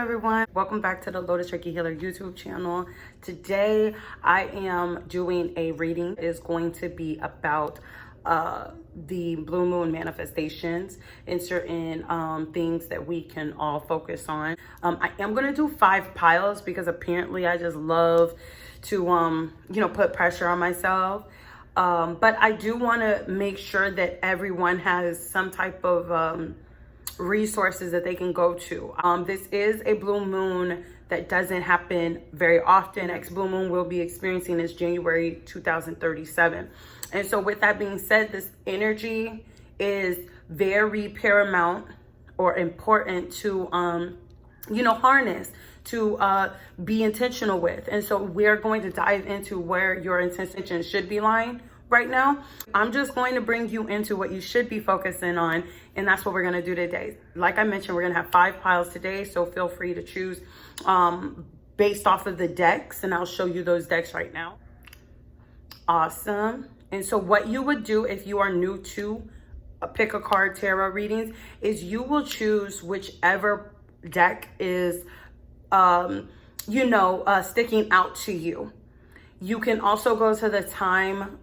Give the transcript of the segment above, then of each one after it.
everyone, welcome back to the Lotus Reiki Healer YouTube channel. Today I am doing a reading. It is going to be about the blue moon manifestations and certain things that we can all focus on. I am going to do 5 piles because apparently I just love to put pressure on myself. But I do want to make sure that everyone has some type of resources that they can go to. This is a blue moon that doesn't happen very often. Next blue moon we'll be experiencing is January 2037. And so with that being said, this energy is very paramount or important to harness, to be intentional with. And so we're going to dive into where your intention should be lying right now. I'm just going to bring you into what you should be focusing on, and that's what we're going to do today. Like I mentioned, we're going to have 5 piles today, so feel free to choose based off of the decks, and I'll show you those decks right now. Awesome. And so what you would do if you are new to pick a card tarot readings is you will choose whichever deck is sticking out to you. You can also go to the time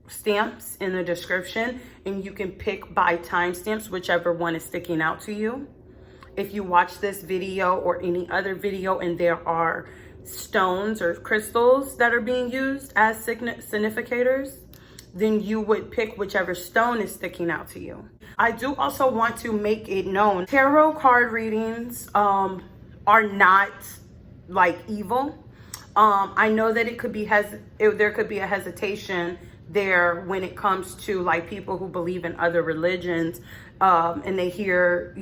stamps in the description and you can pick by timestamps whichever one is sticking out to you. If you watch this video or any other video and there are stones or crystals that are being used as significators, then you would pick whichever stone is sticking out to you. I do also want to make it known, tarot card readings are not like evil. I know that it could be there could be a hesitation there when it comes to like people who believe in other religions and they hear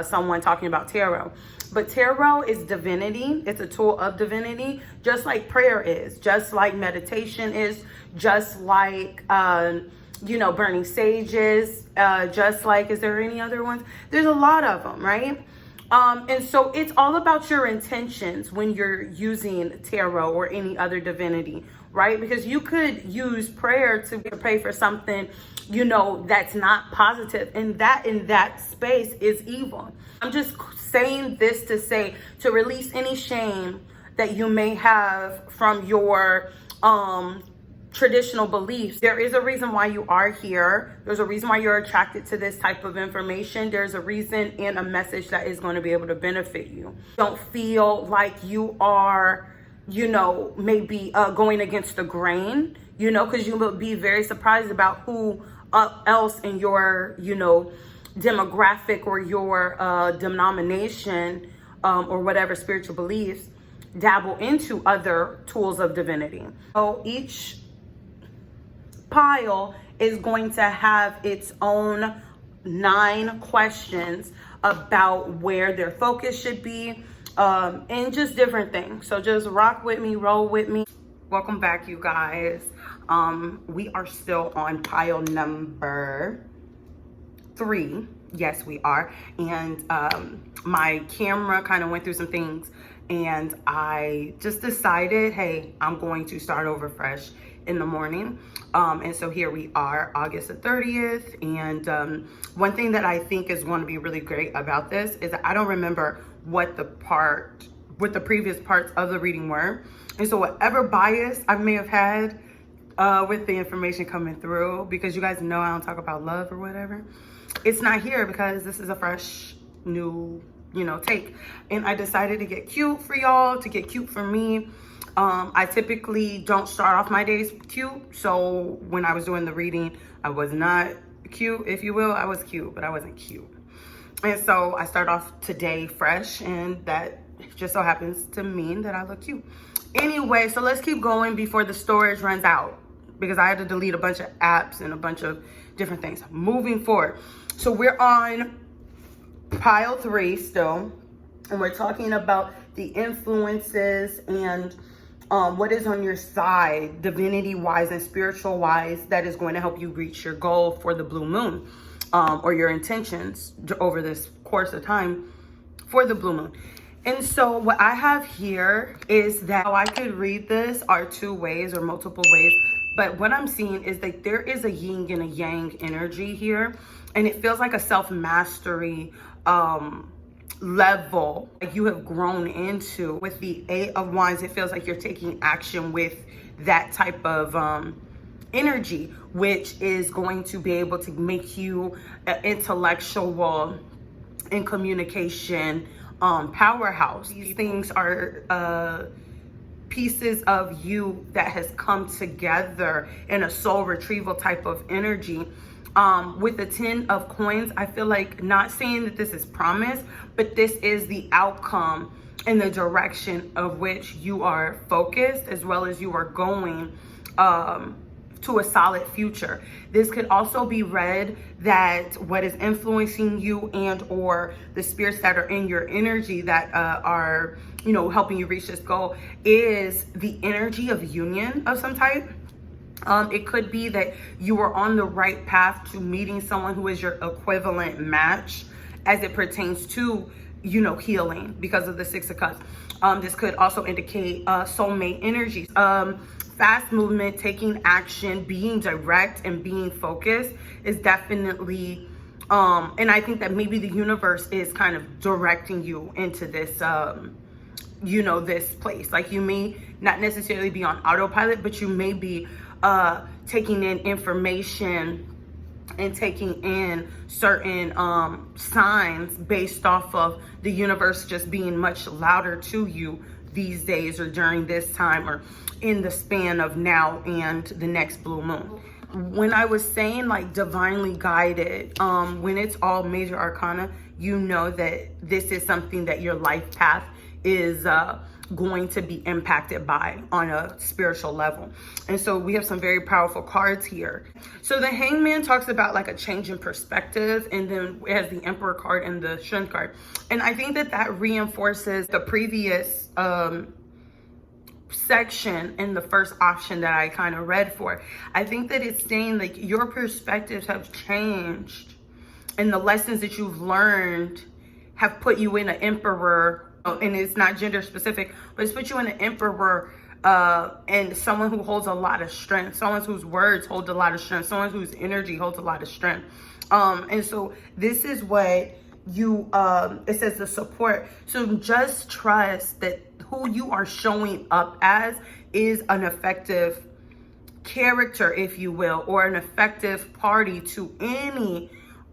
someone talking about tarot. But tarot is divinity. It's a tool of divinity, just like prayer is, just like meditation is, just like burning sages, just like, is there any other ones? There's a lot of them, right? And so it's all about your intentions when you're using tarot or any other divinity, right? Because you could use prayer to pray for something, that's not positive, and that in that space is evil. I'm just saying this to say, to release any shame that you may have from your traditional beliefs. There is a reason why you are here. There's a reason why you're attracted to this type of information. There's a reason and a message that is going to be able to benefit you. Don't feel like you are, maybe going against the grain, because you will be very surprised about who else in your, demographic or your denomination or whatever spiritual beliefs dabble into other tools of divinity. So each pile is going to have its own 9 questions about where their focus should be, and just different things. So just rock with me, roll with me. Welcome back, you guys. We are still on pile number 3. Yes, we are. And my camera kind of went through some things and I just decided, hey, I'm going to start over fresh in the morning. And so here we are, August the 30th. And one thing that I think is going to be really great about this is that I don't remember what the previous parts of the reading were. And so whatever bias I may have had with the information coming through, because you guys know I don't talk about love or whatever, it's not here because this is a fresh new take. And I decided to get cute for y'all, to get cute for me. I typically don't start off my days cute. So when I was doing the reading, I was not cute, if you will. I was cute, but I wasn't cute. And so I start off today fresh, and that just so happens to mean that I look cute. Anyway, so let's keep going before the storage runs out, because I had to delete a bunch of apps and a bunch of different things. Moving forward. So we're on pile 3 still, and we're talking about the influences and what is on your side, divinity wise and spiritual wise, that is going to help you reach your goal for the blue moon, or your intentions over this course of time for the blue moon. And so what I have here is that how I could read this are 2 ways or multiple ways, but what I'm seeing is that there is a yin and a yang energy here, and it feels like a self-mastery level like you have grown into. With the 8 of Wands, it feels like you're taking action with that type of energy, which is going to be able to make you an intellectual and communication powerhouse. These things are pieces of you that has come together in a soul retrieval type of energy. With the 10 of coins, I feel like, not saying that this is promised, but this is the outcome in the direction of which you are focused, as well as you are going to a solid future. This could also be read that what is influencing you and or the spirits that are in your energy that are, you know, helping you reach this goal is the energy of union of some type. It could be that you are on the right path to meeting someone who is your equivalent match as it pertains to, you know, healing because of the 6 of Cups. This could also indicate soulmate energies. Fast movement, taking action, being direct and being focused is definitely, and I think that maybe the universe is kind of directing you into this, you know, this place. Like you may not necessarily be on autopilot, but you may be taking in information and taking in certain signs based off of the universe just being much louder to you these days, or during this time, or in the span of now and the next blue moon. When I was saying like divinely guided, when it's all major arcana, you know that this is something that your life path is going to be impacted by on a spiritual level. And so we have some very powerful cards here. So the Hangman talks about like a change in perspective, and then it has the Emperor card and the Strength card. And I think that that reinforces the previous section in the first option that I kind of read for. I think that it's saying like your perspectives have changed, and the lessons that you've learned have put you in an Emperor. And it's not gender specific, but it's put you in an Emperor and someone who holds a lot of strength, someone whose words hold a lot of strength, someone whose energy holds a lot of strength. And so this is what you, it says the support. So just trust that who you are showing up as is an effective character, if you will, or an effective party to any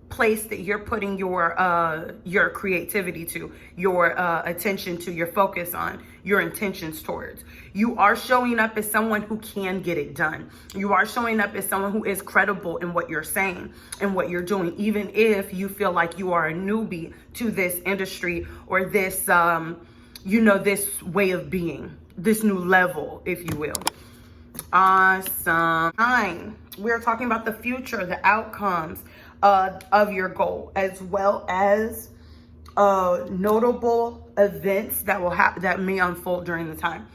place that you're putting your creativity to, your attention to, your focus on, your intentions towards. You are showing up as someone who can get it done. You are showing up as someone who is credible in what you're saying and what you're doing, even if you feel like you are a newbie to this industry or this, you know, this way of being, this new level, if you will. Awesome. 9, we're talking about the future, the outcomes of your goal, as well as notable events that will happen, that may unfold during the time.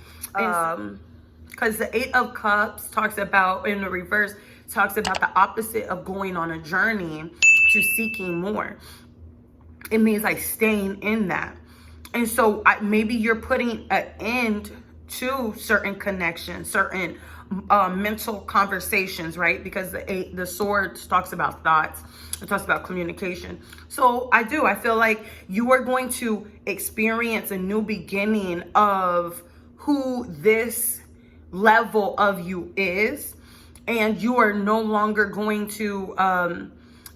Because the 8 of Cups talks about, in the reverse, talks about the opposite of going on a journey to seeking more. It means like staying in that. And so maybe you're putting an end to certain connections, certain mental conversations, right? Because the sword talks about thoughts. It talks about communication. So I feel like you are going to experience a new beginning of who this level of you is. And you are no longer going to,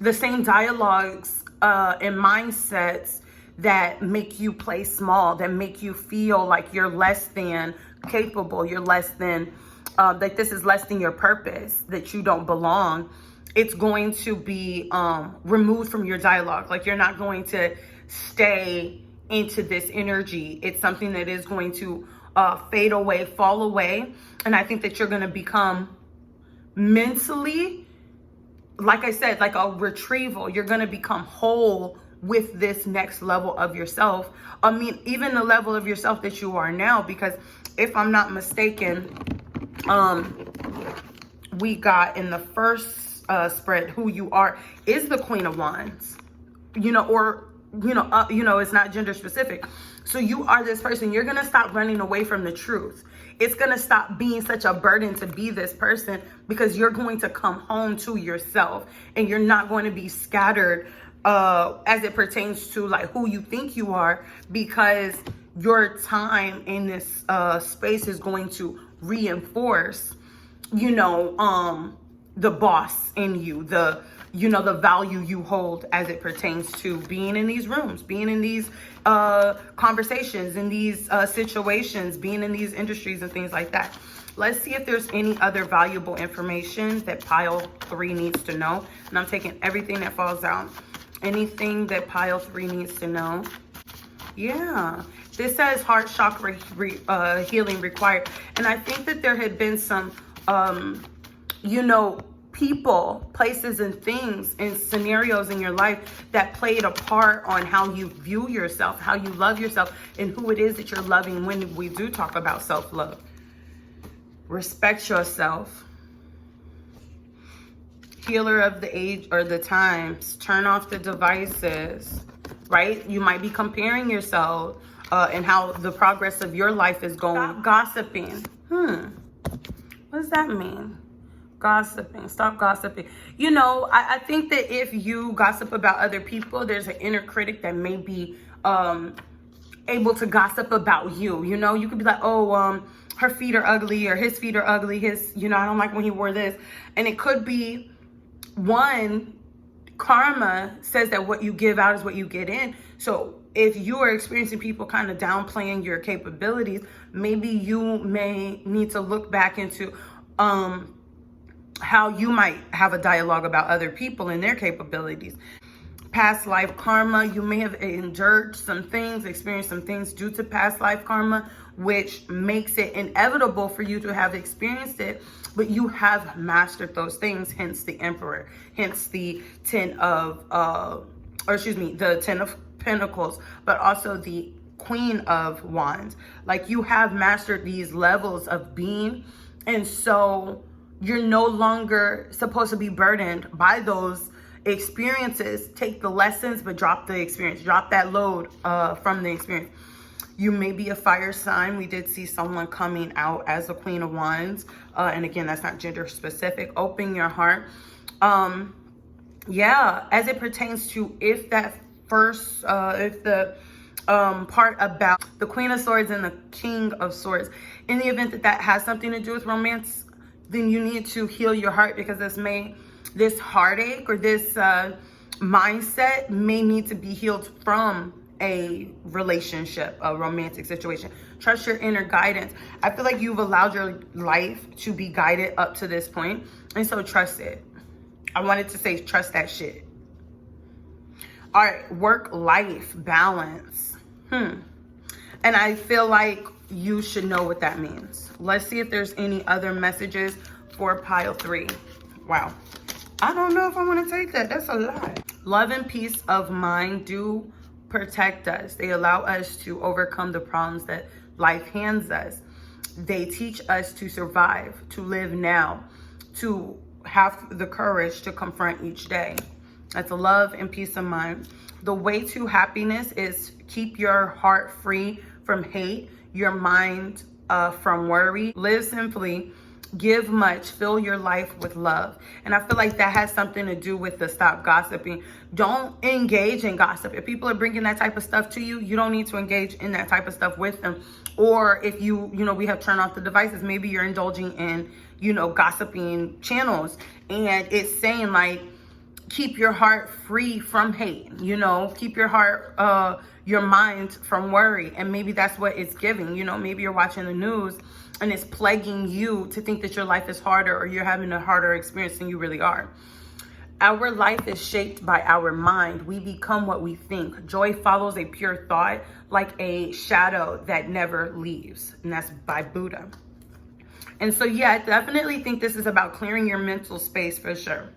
the same dialogues and mindsets that make you play small, that make you feel like you're less than capable, you're less than, like this is less than your purpose, that you don't belong. It's going to be removed from your dialogue. Like you're not going to stay into this energy. It's something that is going to fade away, fall away. And I think that you're going to become mentally, like I said, like a retrieval. You're going to become whole with this next level of yourself. I mean, even the level of yourself that you are now, because if I'm not mistaken, we got in the first spread, who you are is the Queen of Wands, you know, or, you know, it's not gender specific. So you are this person. You're going to stop running away from the truth. It's going to stop being such a burden to be this person, because you're going to come home to yourself, and you're not going to be scattered as it pertains to like who you think you are, because your time in this space is going to reinforce, you know, the boss in you, the, you know, the value you hold as it pertains to being in these rooms, being in these conversations, in these situations, being in these industries and things like that. Let's see if there's any other valuable information that pile 3 needs to know. And I'm taking everything that falls out. Anything that pile 3 needs to know. Yeah, this says heart chakra healing required. And I think that there had been some, you know, people, places, and things and scenarios in your life that played a part on how you view yourself, how you love yourself, and who it is that you're loving when we do talk about self-love. Respect yourself. Healer of the age or the times. Turn off the devices, right? You might be comparing yourself and how the progress of your life is going. Stop gossiping. What does that mean? Gossiping. Stop gossiping. You know, I think that if you gossip about other people, there's an inner critic that may be able to gossip about you. You know, you could be like, oh, her feet are ugly, or his feet are ugly. His, you know, I don't like when he wore this. And it could be, one, karma says that what you give out is what you get in. So if you are experiencing people kind of downplaying your capabilities, maybe you may need to look back into how you might have a dialogue about other people and their capabilities. Past life karma, you may have endured some things, experienced some things due to past life karma, which makes it inevitable for you to have experienced it, but you have mastered those things, hence the Emperor, hence the the 10 of Pentacles, but also the Queen of Wands. Like, you have mastered these levels of being, and so you're no longer supposed to be burdened by those experiences. Take the lessons, but drop the experience. Drop that load from the experience. You may be a fire sign. We did see someone coming out as a Queen of Wands. And again, that's not gender specific. Open your heart. Yeah, as it pertains to if that first, if the part about the Queen of Swords and the King of Swords, in the event that that has something to do with romance, then you need to heal your heart, because this heartache or this mindset may need to be healed from a relationship, a romantic situation. Trust your inner guidance. I feel like you've allowed your life to be guided up to this point, and so trust it. I wanted to say trust that shit. All right, work-life balance. And I feel like you should know what that means. Let's see if there's any other messages for pile 3. Wow. I don't know if I want to take that. That's a lot. Love and peace of mind do protect us. They allow us to overcome the problems that life hands us. They teach us to survive, to live now, to have the courage to confront each day. That's love and peace of mind. The way to happiness is keep your heart free from hate, your mind from worry. Live simply, give much, fill your life with love. And I feel like that has something to do with the stop gossiping. Don't engage in gossip. If people are bringing that type of stuff to you, you don't need to engage in that type of stuff with them. Or if you know, we have turned off the devices, maybe you're indulging in, you know, gossiping channels, and it's saying like, keep your heart free from hate, you know, keep your heart, your mind from worry. And maybe that's what it's giving. You know, maybe you're watching the news and it's plaguing you to think that your life is harder, or you're having a harder experience than you really are. Our life is shaped by our mind. We become what we think. Joy follows a pure thought like a shadow that never leaves. And that's by Buddha. And so, yeah, I definitely think this is about clearing your mental space for sure.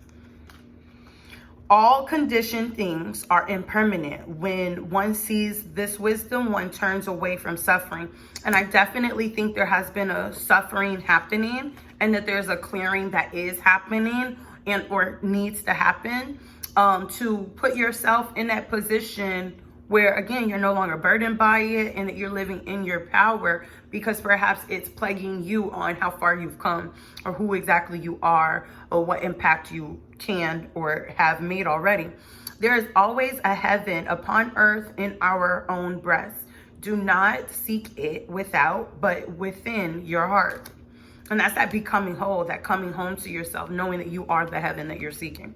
All conditioned things are impermanent. When one sees this wisdom, one turns away from suffering. And I definitely think there has been a suffering happening, and that there's a clearing that is happening and or needs to happen to put yourself in that position where, again, you're no longer burdened by it, and that you're living in your power, because perhaps it's plaguing you on how far you've come, or who exactly you are, or what impact you can or have made already. There is always a heaven upon earth in our own breast. Do not seek it without, but within your heart. And that's that becoming whole, that coming home to yourself, knowing that you are the heaven that you're seeking.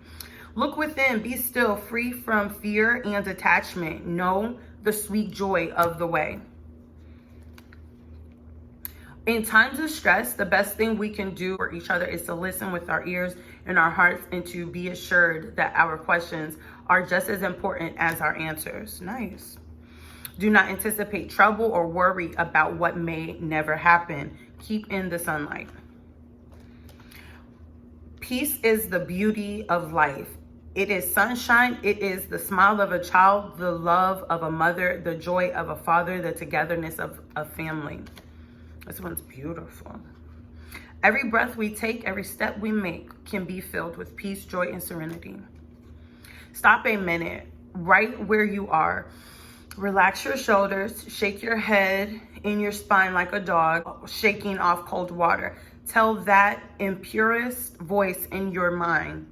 Look within, be still, free from fear and attachment. Know the sweet joy of the way. In times of stress, the best thing we can do for each other is to listen with our ears and our hearts, and to be assured that our questions are just as important as our answers. Nice. Do not anticipate trouble or worry about what may never happen. Keep in the sunlight. Peace is the beauty of life. It is sunshine. It is the smile of a child, the love of a mother, the joy of a father, the togetherness of a family. This one's beautiful. Every breath we take, every step we make can be filled with peace, joy, and serenity. Stop a minute right where you are. Relax your shoulders, shake your head in your spine like a dog shaking off cold water. Tell that impurest voice in your mind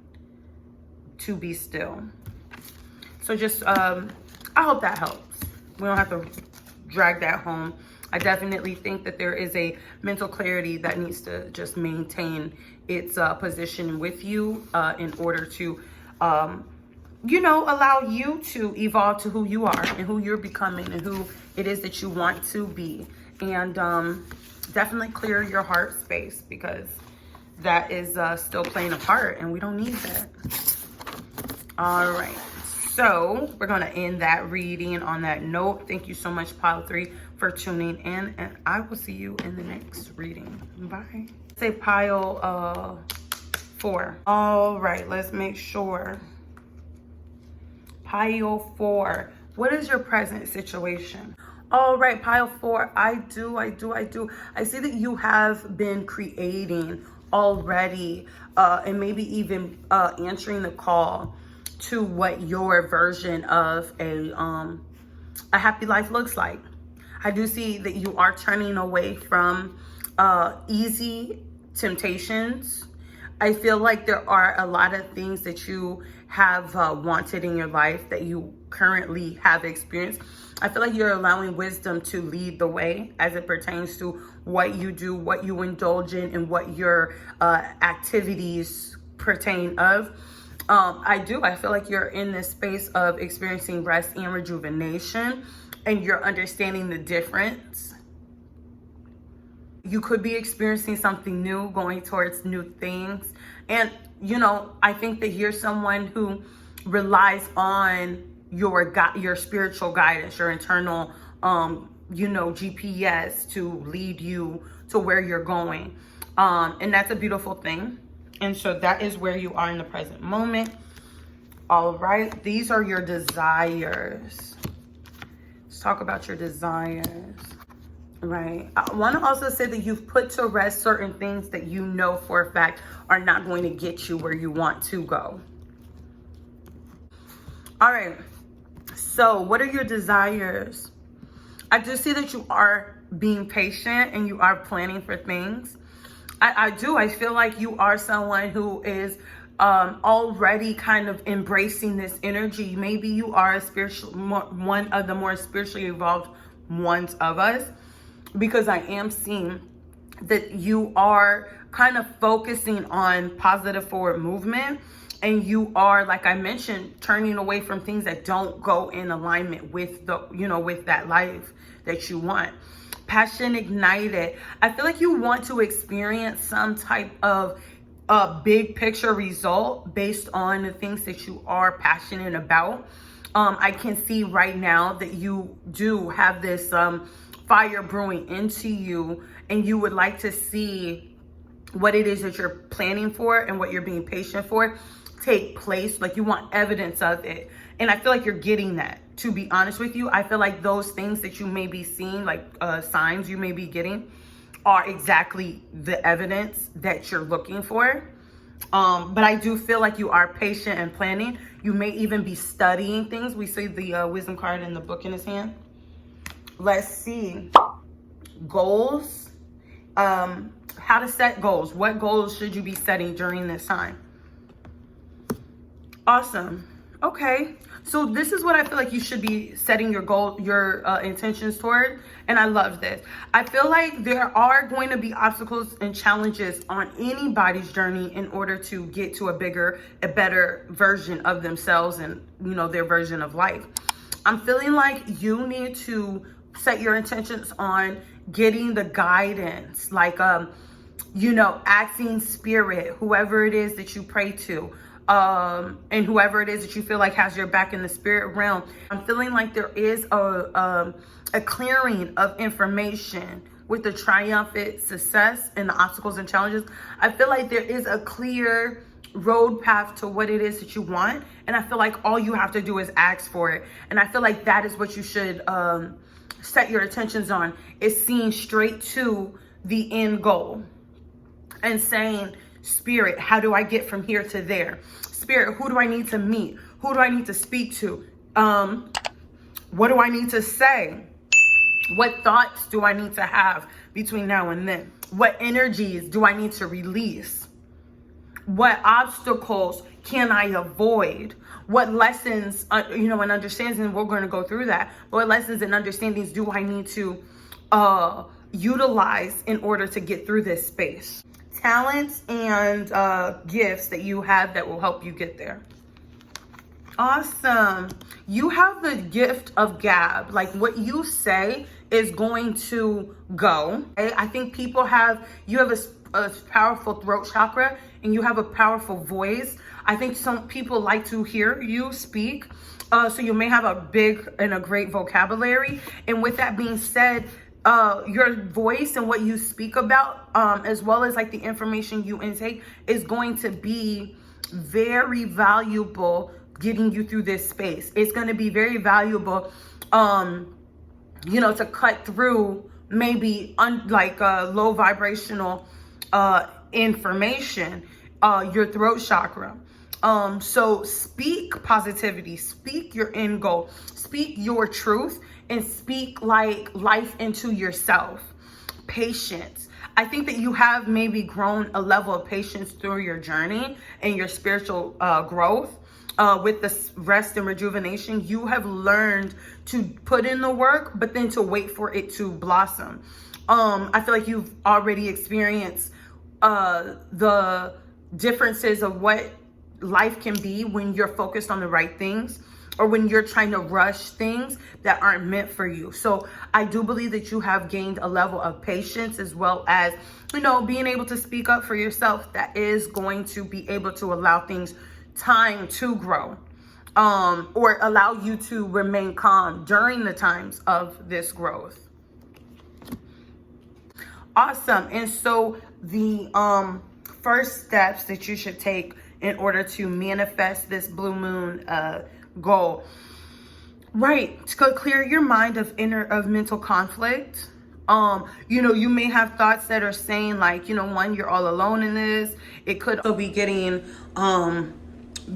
to be still. So just, I hope that helps. We don't have to drag that home. I definitely think that there is a mental clarity that needs to just maintain its position with you in order to, allow you to evolve to who you are and who you're becoming and who it is that you want to be. And definitely clear your heart space, because that is still playing a part and we don't need that. All right. So we're going to end that reading on that note. Thank you so much, pile 3, for tuning in, and I will see you in the next reading. Bye. Say pile 4. All right, let's make sure. Pile 4. What is your present situation? All right, pile 4. I do. I see that you have been creating already, and maybe even answering the call to what your version of a happy life looks like. I do see that you are turning away from easy temptations. I feel like there are a lot of things that you have wanted in your life that you currently have experienced. I feel like you're allowing wisdom to lead the way as it pertains to what you do, what you indulge in, and what your activities pertain of. I feel like you're in this space of experiencing rest and rejuvenation, and you're understanding the difference. You could be experiencing something new, going towards new things. And, I think that you're someone who relies on your spiritual guidance, your internal, GPS to lead you to where you're going. And that's a beautiful thing. And so that is where you are in the present moment. All right. These are your desires. Let's talk about your desires. Right. I want to also say that you've put to rest certain things that you know for a fact are not going to get you where you want to go. All right. So what are your desires? I do see that you are being patient and you are planning for things. I feel like you are someone who is already kind of embracing this energy. Maybe you are one of the more spiritually evolved ones of us, because I am seeing that you are kind of focusing on positive forward movement, and you are, like I mentioned, turning away from things that don't go in alignment with with that life that you want. Passion ignited. I feel like you want to experience some type of big picture result based on the things that you are passionate about. I can see right now that you do have this fire brewing into you, and you would like to see what it is that you're planning for and what you're being patient for take place. Like, you want evidence of it. And I feel like you're getting that. To be honest with you, I feel like those things that you may be seeing, like signs you may be getting, are exactly the evidence that you're looking for. But I do feel like you are patient and planning. You may even be studying things. We see the wisdom card in the book in his hand. Let's see. Goals. How to set goals. What goals should you be setting during this time? Awesome. Okay, so this is what I feel like you should be setting your goal, your intentions toward. And I love this. I feel like there are going to be obstacles and challenges on anybody's journey in order to get to a better version of themselves and, you know, their version of life. I'm feeling like you need to set your intentions on getting the guidance, like, you know, asking spirit, whoever it is that you pray to, and whoever it is that you feel like has your back in the spirit realm. I'm feeling like there is a clearing of information with the triumphant success and the obstacles and challenges. I feel like there is a clear road path to what it is that you want. And I feel like all you have to do is ask for it. And I feel like that is what you should set your attentions on, is seeing straight to the end goal and saying, Spirit, how do I get from here to there? Spirit, who do I need to meet? Who do I need to speak to? What do I need to say? What thoughts do I need to have between now and then? What energies do I need to release? What obstacles can I avoid? What lessons, you know, and understandings, and we're going to go through that. What lessons and understandings do I need to utilize in order to get through this space? Talents and gifts that you have that will help you get there. Awesome. You have the gift of gab. Like, what you say is going to go. Okay? I think you have a powerful throat chakra, and you have a powerful voice. I think some people like to hear you speak. So you may have a big and a great vocabulary. And with that being said, your voice and what you speak about, as well as like the information you intake, is going to be very valuable getting you through this space. It's going to be very valuable, you know, to cut through maybe low vibrational information, your throat chakra. So speak positivity, speak your end goal, speak your truth, and speak like life into yourself. Patience. I think that you have maybe grown a level of patience through your journey and your spiritual growth. With this rest and rejuvenation, you have learned to put in the work, but then to wait for it to blossom. I feel like you've already experienced the differences of what life can be when you're focused on the right things, or when you're trying to rush things that aren't meant for you. So I do believe that you have gained a level of patience, as well as, you know, being able to speak up for yourself, that is going to be able to allow things time to grow, or allow you to remain calm during the times of this growth. Awesome. And so the first steps that you should take in order to manifest this blue moon goal, right, to clear your mind of mental conflict. You know, you may have thoughts that are saying like, you know, one, you're all alone in this. It could also be getting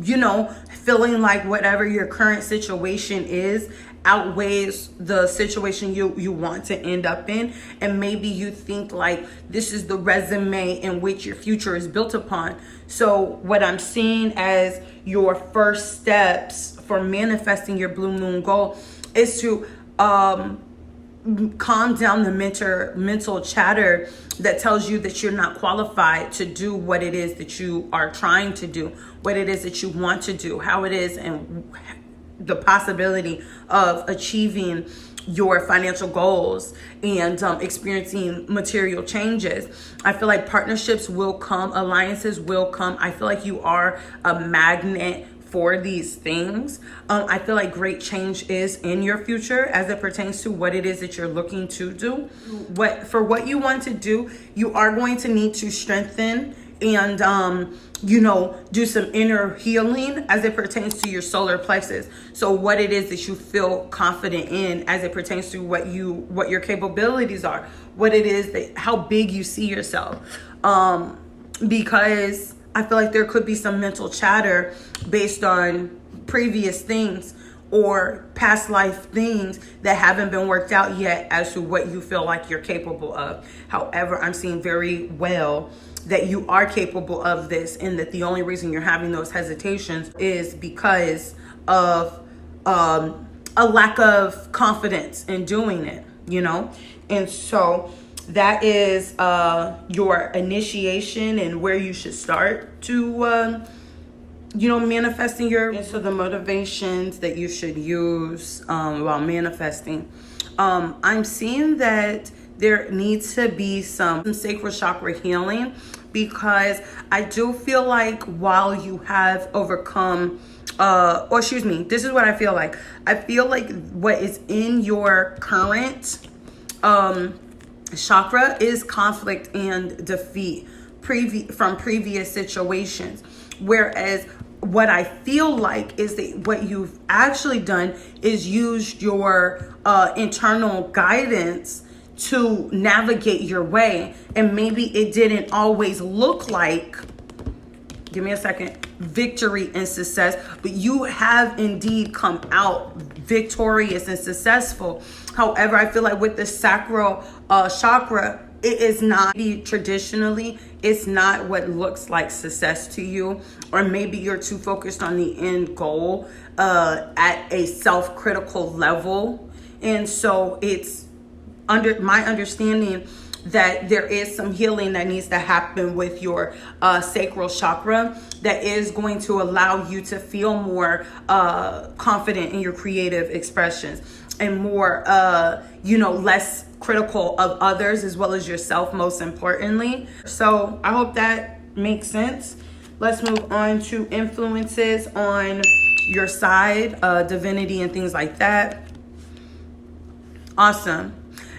you know, feeling like whatever your current situation is outweighs the situation you want to end up in. And maybe you think like this is the resume in which your future is built upon. So what I'm seeing as your first steps for manifesting your blue moon goal is to calm down the mental chatter that tells you that you're not qualified to do what it is that you are trying to do, what it is that you want to do, how it is, and the possibility of achieving your financial goals and experiencing material changes. I feel like partnerships will come, alliances will come. I feel like you are a magnet for these things. I feel like great change is in your future as it pertains to what it is that you're looking to do. What you want to do, you are going to need to strengthen and you know, do some inner healing as it pertains to your solar plexus. So what it is that you feel confident in as it pertains to what your capabilities are, what it is that, how big you see yourself. Because I feel like there could be some mental chatter based on previous things or past life things that haven't been worked out yet as to what you feel like you're capable of. However, I'm seeing very well that you are capable of this, and that the only reason you're having those hesitations is because of a lack of confidence in doing it, you know? And so that is your initiation and where you should start to, you know, manifesting your, and so the motivations that you should use while manifesting. I'm seeing that there needs to be some sacral chakra healing, because I do feel like while you have overcome, or excuse me, this is what I feel like. I feel like what is in your current chakra is conflict and defeat from previous situations. Whereas what I feel like is that what you've actually done is used your internal guidance to navigate your way. And maybe it didn't always look like, give me a second, victory and success, but you have indeed come out victorious and successful. However, I feel like with the sacral chakra, it is not, traditionally, it's not what looks like success to you, or maybe you're too focused on the end goal at a self-critical level. And so it's under my understanding that there is some healing that needs to happen with your sacral chakra that is going to allow you to feel more confident in your creative expressions and more, you know, less critical of others as well as yourself, most importantly. So I hope that makes sense. Let's move on to influences on your side, divinity and things like that. Awesome.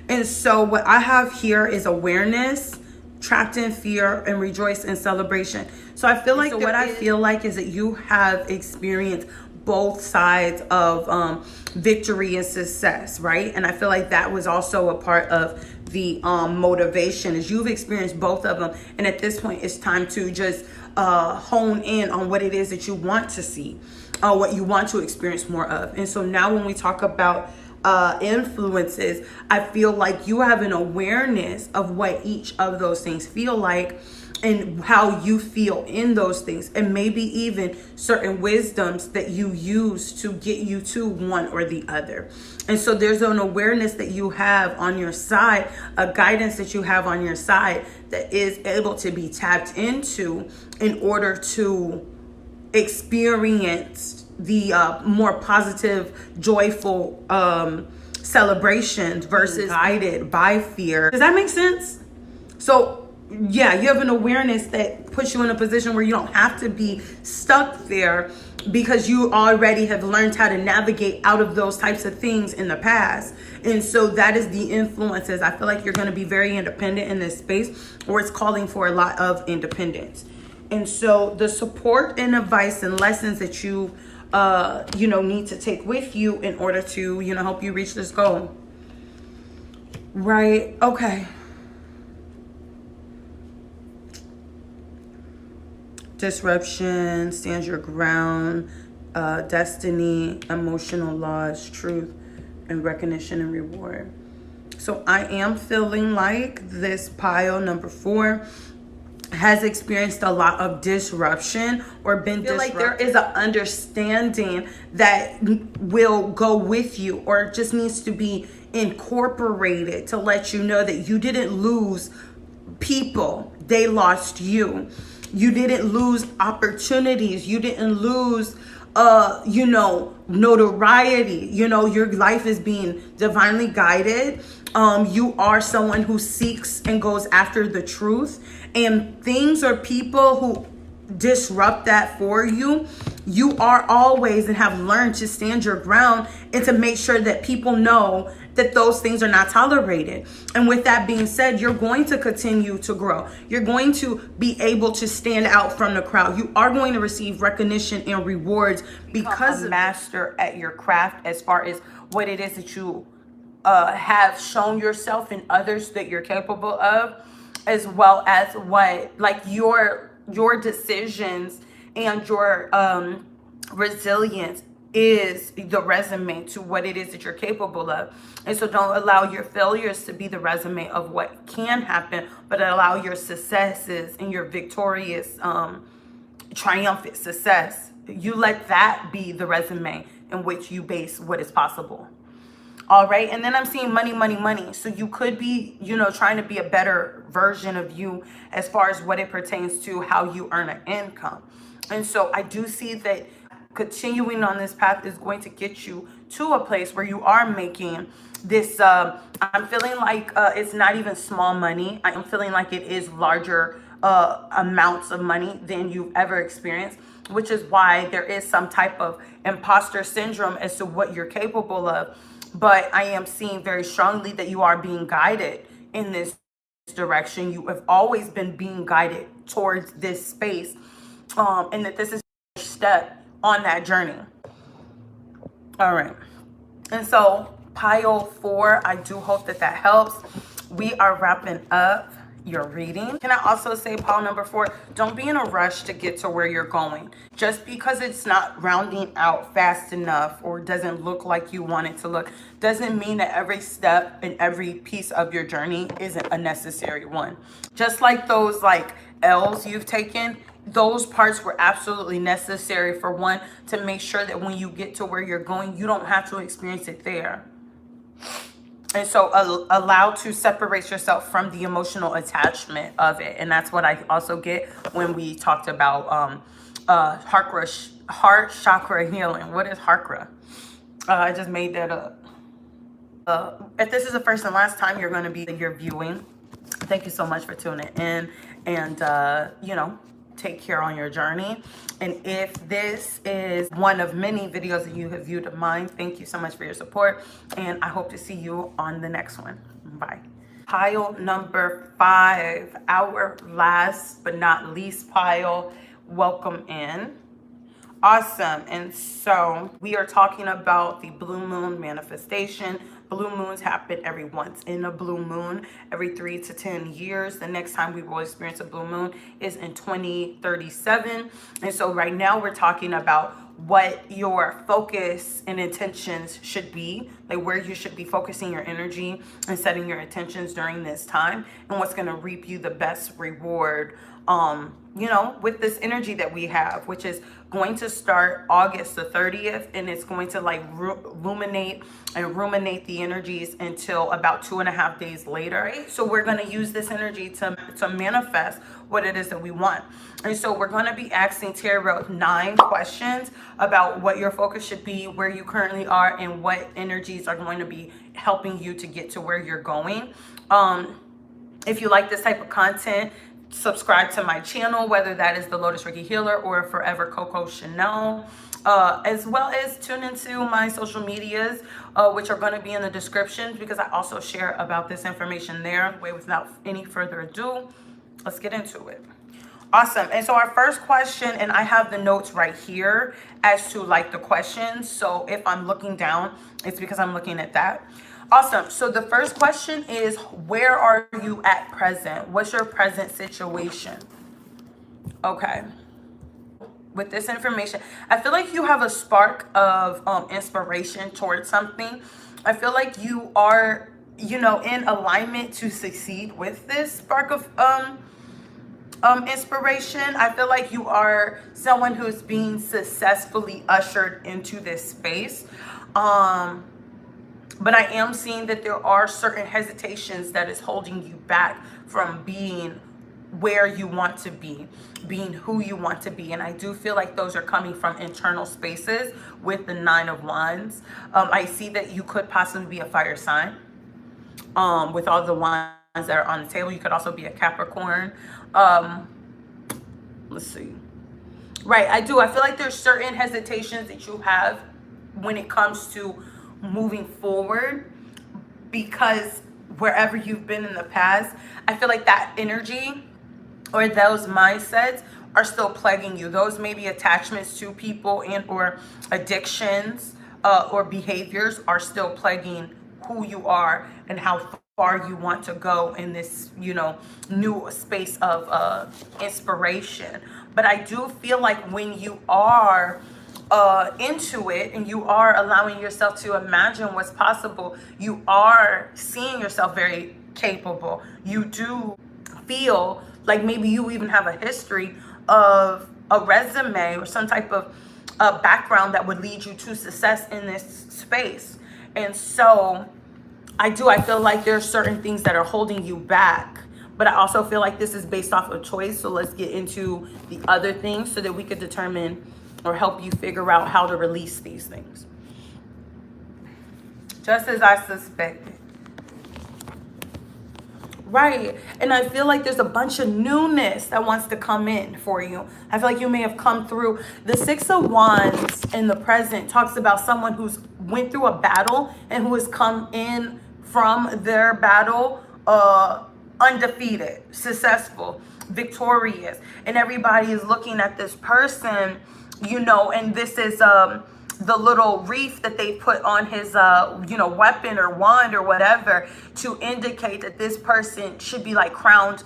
And so what I have here is awareness, trapped in fear, and rejoice in celebration. So I feel like what I feel like is that you have experienced both sides of victory and success, right? And I feel like that was also a part of the motivation, is you've experienced both of them. And at this point, it's time to just hone in on what it is that you want to see, what you want to experience more of. And so now when we talk about influences, I feel like you have an awareness of what each of those things feel like and how you feel in those things, and maybe even certain wisdoms that you use to get you to one or the other. And so there's an awareness that you have on your side, a guidance that you have on your side that is able to be tapped into in order to experience the more positive, joyful celebrations versus guided by fear. Does that make sense? So yeah, you have an awareness that puts you in a position where you don't have to be stuck there, because you already have learned how to navigate out of those types of things in the past. And so that is the influences. I feel like you're going to be very independent in this space, or it's calling for a lot of independence. And so the support and advice and lessons that you you know, need to take with you in order to, you know, help you reach this goal. Right. Okay. Disruption, stand your ground, destiny, emotional loss, truth, and recognition and reward. So I am feeling like this pile number 4 has experienced a lot of disruption or been disrupted. Like there is an understanding that will go with you, or just needs to be incorporated to let you know that you didn't lose people, they lost you. You didn't lose opportunities, you didn't lose you know, notoriety. You know, your life is being divinely guided. You are someone who seeks and goes after the truth, and things or people who disrupt that for you, you are always and have learned to stand your ground and to make sure that people know that those things are not tolerated. And with that being said, you're going to continue to grow. You're going to be able to stand out from the crowd. You are going to receive recognition and rewards because of master at your craft, as far as what it is that you have shown yourself and others that you're capable of, as well as what, like, your decisions and your resilience is the resume to what it is that you're capable of. And so don't allow your failures to be the resume of what can happen, but allow your successes and your victorious, triumphant success you let that be the resume in which you base what is possible. All right. And then I'm seeing money, money, money. So you could be, you know, trying to be a better version of you as far as what it pertains to how you earn an income. And so I do see that continuing on this path is going to get you to a place where you are making this, I'm feeling like it's not even small money. I'm feeling like it is larger amounts of money than you've ever experienced, which is why there is some type of imposter syndrome as to what you're capable of. But I am seeing very strongly that you are being guided in this direction. You have always been being guided towards this space, and that this is a step on that journey. All right. And so pile 4, I do hope that that helps. We are wrapping up your reading. Can I also say, pile number 4, don't be in a rush to get to where you're going. Just because it's not rounding out fast enough or doesn't look like you want it to look, doesn't mean that every step and every piece of your journey isn't a necessary one. Just like those like L's you've taken, those parts were absolutely necessary for one, to make sure that when you get to where you're going, you don't have to experience it there. And so allow to separate yourself from the emotional attachment of it. And that's what I also get when we talked about heart chakra healing. What is chakra? I just made that up. If this is the first and last time you're going to be viewing, thank you so much for tuning in. And, you know, take care on your journey. And if this is one of many videos that you have viewed of mine, thank you so much for your support. And I hope to see you on the next one. Bye. Pile number 5, our last but not least pile. Welcome in. Awesome. And so we are talking about the blue moon manifestation. Blue moons happen every once in a blue moon, every 3 to 10 years. The next time we will experience a blue moon is in 2037. And so right now we're talking about what your focus and intentions should be, like where you should be focusing your energy and setting your intentions during this time, and what's going to reap you the best reward, you know, with this energy that we have, which is going to start August the 30th, and it's going to like ruminate the energies until about 2.5 days later. Right? So we're going to use this energy to manifest what it is that we want. And so we're going to be asking Tarot 9 questions about what your focus should be, where you currently are, and what energies are going to be helping you to get to where you're going. If you like this type of content, subscribe to my channel, whether that is the Lotus Reiki Healer or Forever Coco Chenel, as well as tune into my social medias, which are going to be in the description, because I also share about this information there. Without any further ado, let's get into it. Awesome. And so our first question, and I have the notes right here as to like the questions. So if I'm looking down, it's because I'm looking at that. Awesome. So the first question is, where are you at present? What's your present situation? Okay. With this information, I feel like you have a spark of inspiration towards something. I feel like you are, you know, in alignment to succeed with this spark of inspiration. I feel like you are someone who's being successfully ushered into this space. But I am seeing that there are certain hesitations that is holding you back from being where you want to be, being who you want to be. And I do feel like those are coming from internal spaces with the 9 of Wands. I see that you could possibly be a fire sign. With all the wands that are on the table, you could also be a Capricorn. Let's see. Right, I feel like there's certain hesitations that you have when it comes to moving forward, because wherever you've been in the past, I feel like that energy or those mindsets are still plaguing you. Those may be attachments to people and or addictions or behaviors are still plaguing who you are and how far you want to go in this, you know, new space of inspiration. But I do feel like when you are into it and you are allowing yourself to imagine what's possible, you are seeing yourself very capable. You do feel like maybe you even have a history of a resume or some type of background that would lead you to success in this space. And so I feel like there's certain things that are holding you back, but I also feel like this is based off of choice. So let's get into the other things so that we could determine or help you figure out how to release these things. Just as I suspected. Right. And I feel like there's a bunch of newness that wants to come in for you. I feel like you may have come through. The Six of Wands in the present talks about someone who's went through a battle and who has come in from their battle undefeated, successful, victorious. And everybody is looking at this person, you know, and this is the little wreath that they put on his, you know, weapon or wand or whatever to indicate that this person should be like crowned,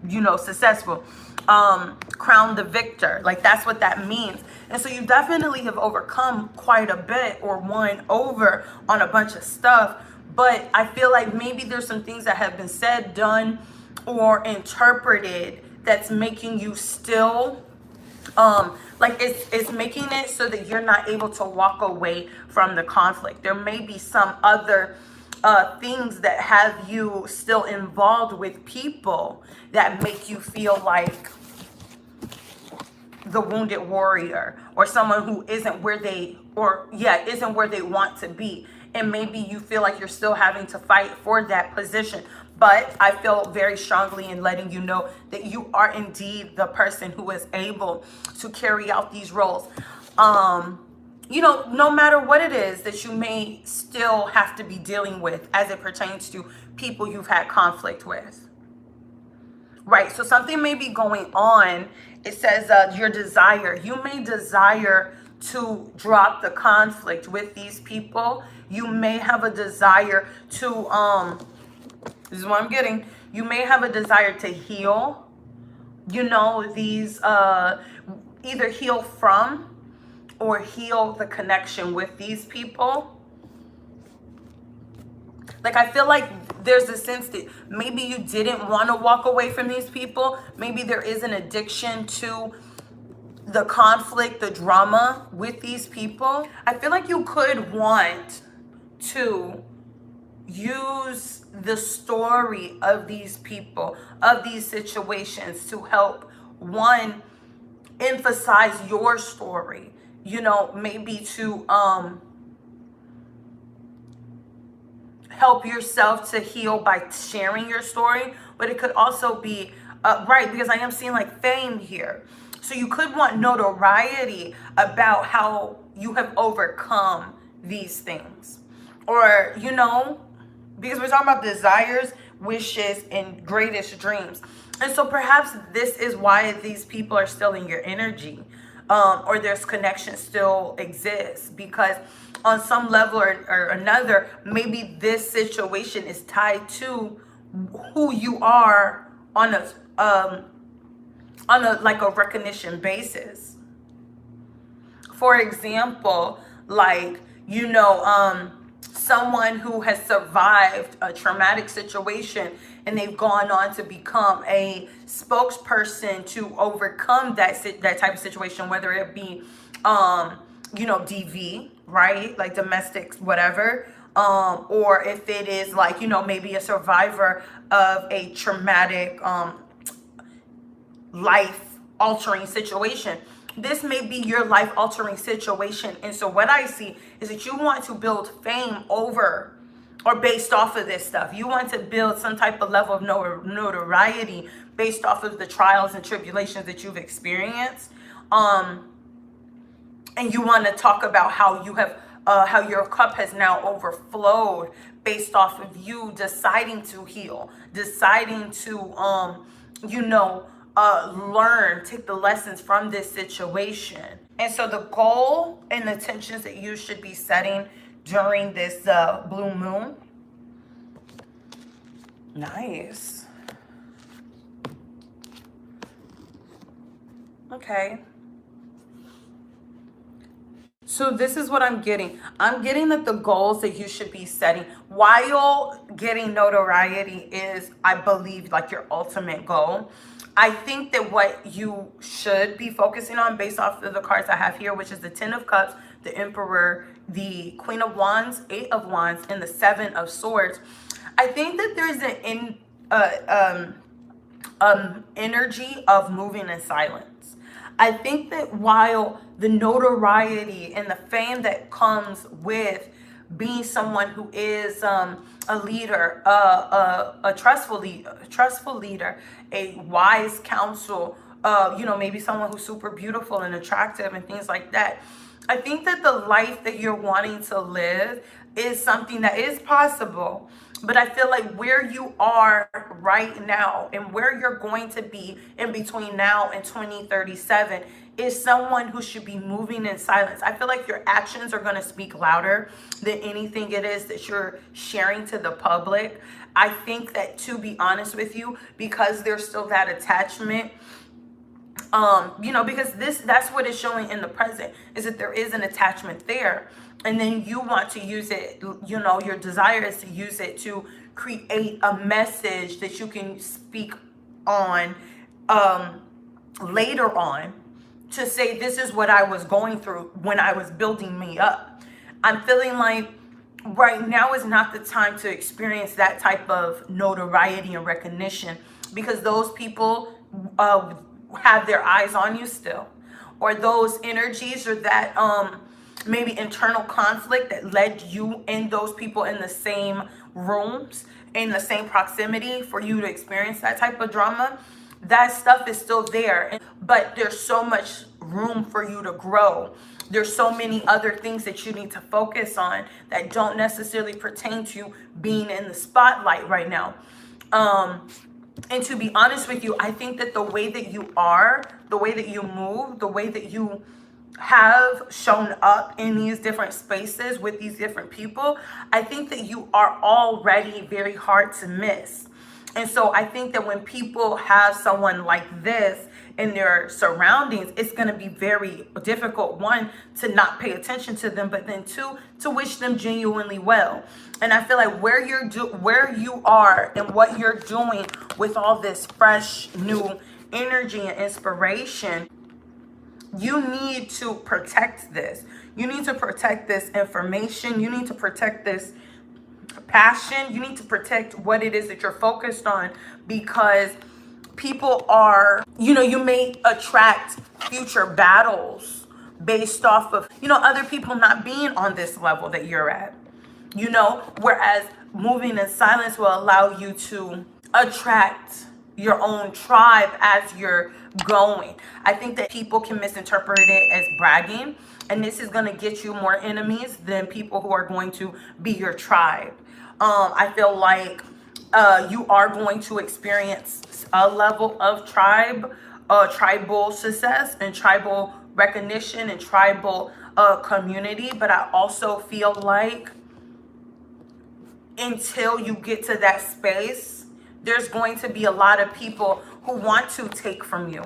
you know, successful, crowned the victor. Like that's what that means. And so you definitely have overcome quite a bit or won over on a bunch of stuff. But I feel like maybe there's some things that have been said, done, or interpreted that's making you still like it's making it so that you're not able to walk away from the conflict. There may be some other things that have you still involved with people that make you feel like the wounded warrior or someone who isn't where they want to be. And maybe you feel like you're still having to fight for that position. But I feel very strongly in letting you know that you are indeed the person who is able to carry out these roles. You know, no matter what it is that you may still have to be dealing with as it pertains to people you've had conflict with. Right, so something may be going on. It says your desire. You may desire to drop the conflict with these people. You may have a desire to, this is what I'm getting. You may have a desire to heal, you know, these, either heal from or heal the connection with these people. Like, I feel like there's a sense that maybe you didn't want to walk away from these people. Maybe there is an addiction to the conflict, the drama with these people. I feel like you could want to use the story of these people, of these situations to help, one, emphasize your story, you know, maybe to help yourself to heal by sharing your story. But it could also be, right, because I am seeing like fame here. So you could want notoriety about how you have overcome these things. Or, you know, because we're talking about desires, wishes, and greatest dreams. And so perhaps this is why these people are still in your energy, or there's connection still exists, because on some level or another, maybe this situation is tied to who you are on a like a recognition basis. For example, like, you know, someone who has survived a traumatic situation and they've gone on to become a spokesperson to overcome that type of situation, whether it be, you know, DV, right? Like domestic, whatever. Or if it is like, you know, maybe a survivor of a traumatic, life-altering situation. This may be your life-altering situation. And so what I see is that you want to build fame over or based off of this stuff. You want to build some type of level of notoriety based off of the trials and tribulations that you've experienced. And you want to talk about how you have, how your cup has now overflowed based off of you deciding to heal, deciding to, you know, learn, take the lessons from this situation. And so the goal and the intentions that you should be setting during this blue moon. Nice. Okay. So this is what I'm getting. I'm getting that the goals that you should be setting while getting notoriety is, I believe, like your ultimate goal. I think that what you should be focusing on based off of the cards I have here, which is the Ten of Cups, the Emperor, the Queen of Wands, Eight of Wands, and the Seven of Swords. I think that there's an energy of moving in silence. I think that while the notoriety and the fame that comes with being someone who is a leader, a trustful leader, a wise counsel, maybe someone who's super beautiful and attractive and things like that. I think that the life that you're wanting to live is something that is possible. But I feel like where you are right now and where you're going to be in between now and 2037 is someone who should be moving in silence. I feel like your actions are going to speak louder than anything it is that you're sharing to the public. I think that, to be honest with you, because there's still that attachment, because that's what is showing in the present, is that there is an attachment there. And then you want to use it, your desire is to use it to create a message that you can speak on later on, to say, this is what I was going through when I was building me up. I'm feeling like right now is not the time to experience that type of notoriety and recognition, because those people have their eyes on you still, or those energies, or that maybe internal conflict that led you and those people in the same rooms, in the same proximity for you to experience that type of drama. That stuff is still there, but there's so much room for you to grow. There's so many other things that you need to focus on that don't necessarily pertain to being in the spotlight right now. And to be honest with you, I think that the way that you are, the way that you move, the way that you have shown up in these different spaces with these different people, I think that you are already very hard to miss. And so I think that when people have someone like this in their surroundings, it's going to be very difficult, one, to not pay attention to them, but then two, to wish them genuinely well. And I feel like where you are and what you're doing with all this fresh new energy and inspiration, you need to protect this. You need to protect this information. You need to protect this passion. You need to protect what it is that you're focused on, because people are, you may attract future battles based off of, other people not being on this level that you're at, whereas moving in silence will allow you to attract your own tribe as you're going. I think that people can misinterpret it as bragging, and this is going to get you more enemies than people who are going to be your tribe. I feel like you are going to experience a level of tribal success and tribal recognition and tribal community, but I also feel like until you get to that space, there's going to be a lot of people who want to take from you,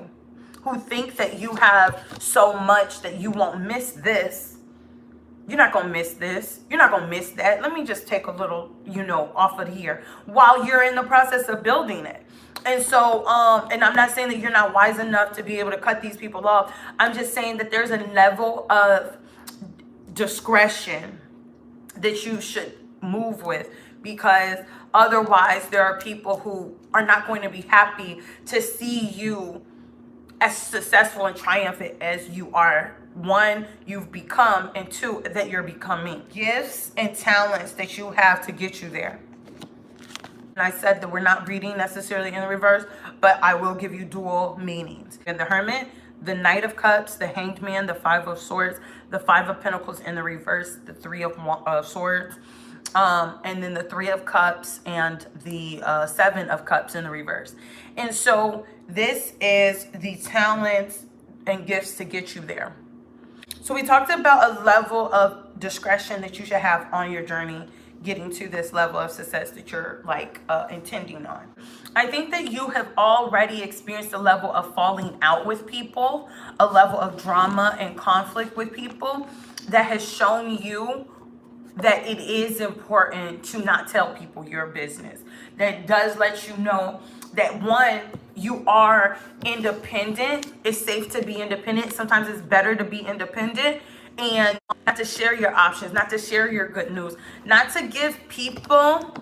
who think that you have so much that you won't miss this. You're not going to miss this. You're not going to miss that. Let me just take a little, off of here while you're in the process of building it. And so, and I'm not saying that you're not wise enough to be able to cut these people off. I'm just saying that there's a level of discretion that you should move with, because otherwise there are people who are not going to be happy to see you as successful and triumphant as you are. One, you've become, and two, that you're becoming. Gifts and talents that you have to get you there. And I said that we're not reading necessarily in the reverse, but I will give you dual meanings. And the Hermit, the Knight of Cups, the Hanged Man, the Five of Swords, the Five of Pentacles in the reverse, the Three of Swords, and then the Three of Cups and the Seven of Cups in the reverse. And so this is the talents and gifts to get you there. So we talked about a level of discretion that you should have on your journey getting to this level of success that you're intending on. I think that you have already experienced a level of falling out with people, a level of drama and conflict with people. that has shown you that it is important to not tell people your business. That does let you know that, one, you are independent. It's safe to be independent. Sometimes it's better to be independent, and not to share your options, not to share your good news, not to give people,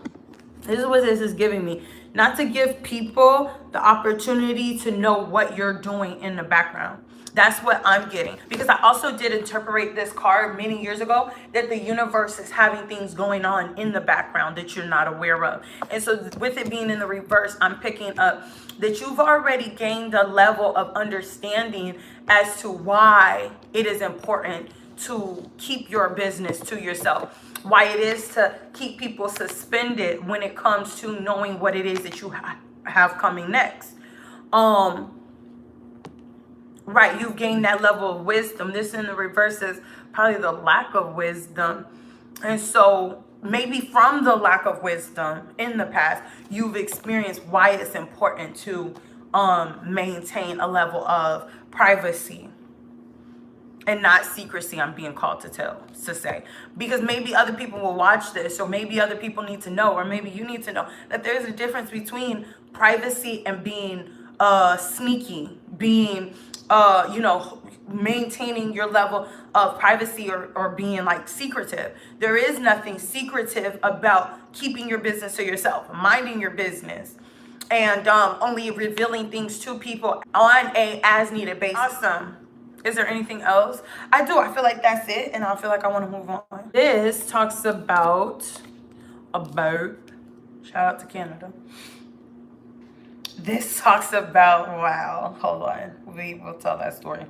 this is what this is giving me, not to give people the opportunity to know what you're doing in the background. That's what I'm getting. Because I also did interpret this card many years ago, that the universe is having things going on in the background that you're not aware of. And so with it being in the reverse, I'm picking up that you've already gained a level of understanding as to why it is important to keep your business to yourself. Why it is to keep people suspended when it comes to knowing what it is that you have coming next. Right, you've gained that level of wisdom. This in the reverse is probably the lack of wisdom. And so maybe from the lack of wisdom in the past, you've experienced why it's important to maintain a level of privacy and not secrecy. I'm being called to say, because maybe other people will watch this, or maybe other people need to know, or maybe you need to know that there's a difference between privacy and being sneaky, being maintaining your level of privacy, or being like secretive. There is nothing secretive about keeping your business to yourself, minding your business, and only revealing things to people on a as needed basis. Awesome. Is there anything else? I feel like that's it, and I feel like I want to move on. This talks about shout out to Canada. This talks about, wow, hold on, we'll tell that story.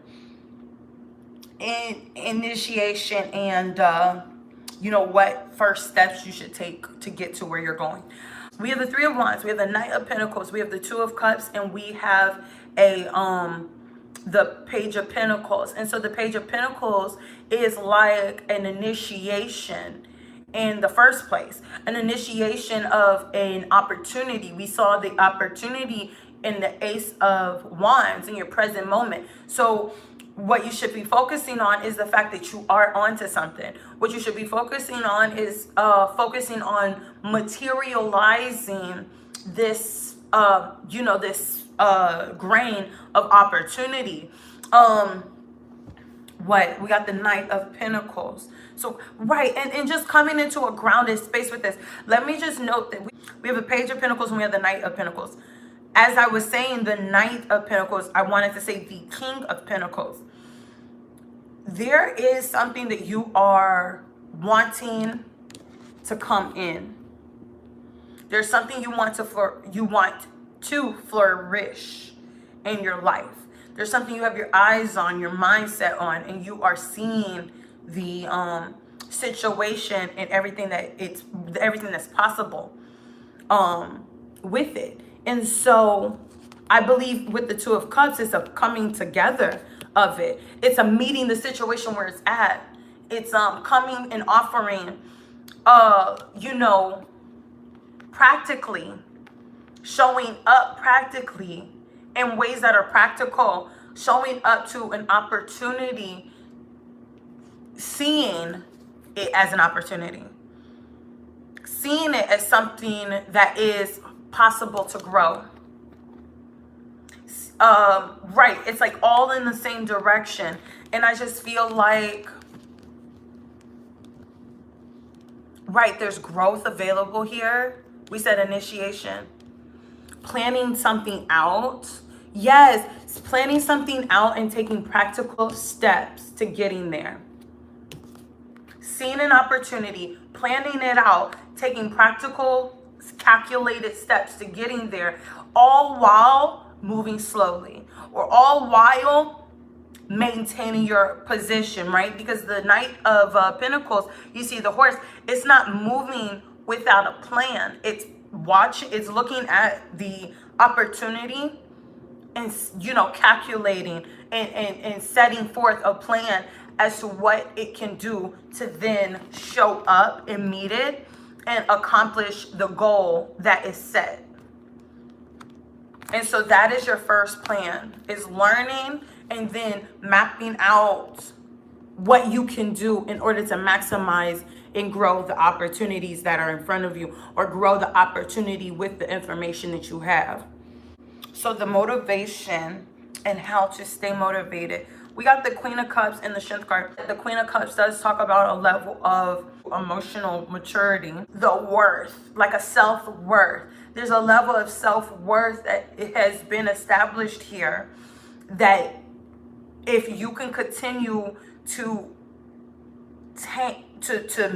Initiation and what first steps you should take to get to where you're going. We have the Three of Wands, we have the Knight of Pentacles, we have the Two of Cups, and we have the Page of Pentacles. And so the Page of Pentacles is like an initiation in the first place, an initiation of an opportunity. We saw the opportunity in the Ace of Wands in your present moment. So what you should be focusing on is the fact that you are onto something. What you should be focusing on is focusing on materializing this this grain of opportunity. We got the Knight of Pentacles. So right, and just coming into a grounded space with this, let me just note that we have a Page of Pentacles and we have the Knight of Pentacles. As I was saying, the Knight of Pentacles, I wanted to say the King of Pentacles. There is something that you are wanting to come in. There's something you want to flourish in your life. There's something you have your eyes on, your mindset on, and you are seeing the situation and everything that's possible with it. And so I believe with the Two of Cups, it's a coming together of it. It's a meeting the situation where it's at. It's coming and offering practically, showing up practically in ways that are practical, showing up to an opportunity, seeing it as an opportunity, seeing it as something that is possible to grow. Right, it's like all in the same direction. And I just feel like, right, there's growth available here. We said initiation. Planning something out. Yes, planning something out and taking practical steps to getting there. Seeing an opportunity, planning it out, taking practical, calculated steps to getting there, all while moving slowly, or all while maintaining your position, right? Because the Knight of Pentacles, you see the horse, it's not moving without a plan. It's looking at the opportunity and calculating and setting forth a plan as to what it can do to then show up and meet it and accomplish the goal that is set. And so that is your first plan, is learning and then mapping out what you can do in order to maximize and grow the opportunities that are in front of you, or grow the opportunity with the information that you have. So the motivation and how to stay motivated. We got the Queen of Cups and the Strength card. The Queen of Cups does talk about a level of emotional maturity, the worth, like a self-worth. There's a level of self-worth that it has been established here, that if you can continue to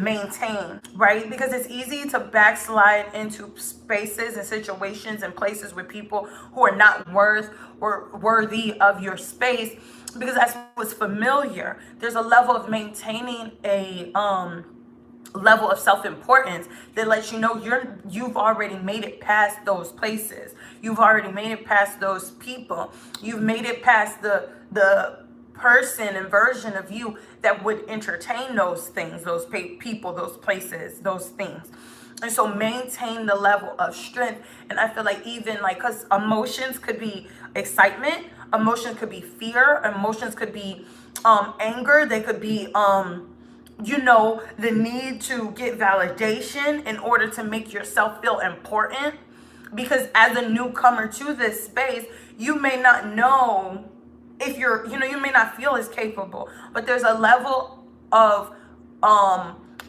maintain, right? Because it's easy to backslide into spaces and situations and places with people who are not worthy of your space, because that's what's familiar. There's a level of maintaining a level of self-importance that lets you know you've already made it past those places. You've already made it past those people. You've made it past the person and version of you that would entertain those things, those people, those places, those things. And so maintain the level of strength. And I feel like even like, because emotions could be excitement, emotions could be fear, emotions could be anger, they could be you know, the need to get validation in order to make yourself feel important. Because as a newcomer to this space, you may not know if you're, you know, you may not feel as capable, but there's a level of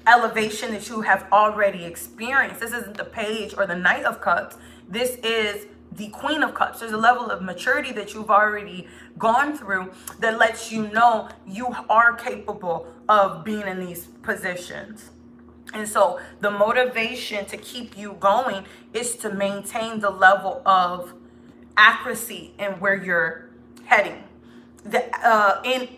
elevation that you have already experienced. This isn't the Page or the Knight of Cups. This is the Queen of Cups. There's a level of maturity that you've already gone through that lets you know you are capable of being in these positions. And so the motivation to keep you going is to maintain the level of accuracy in where you're heading.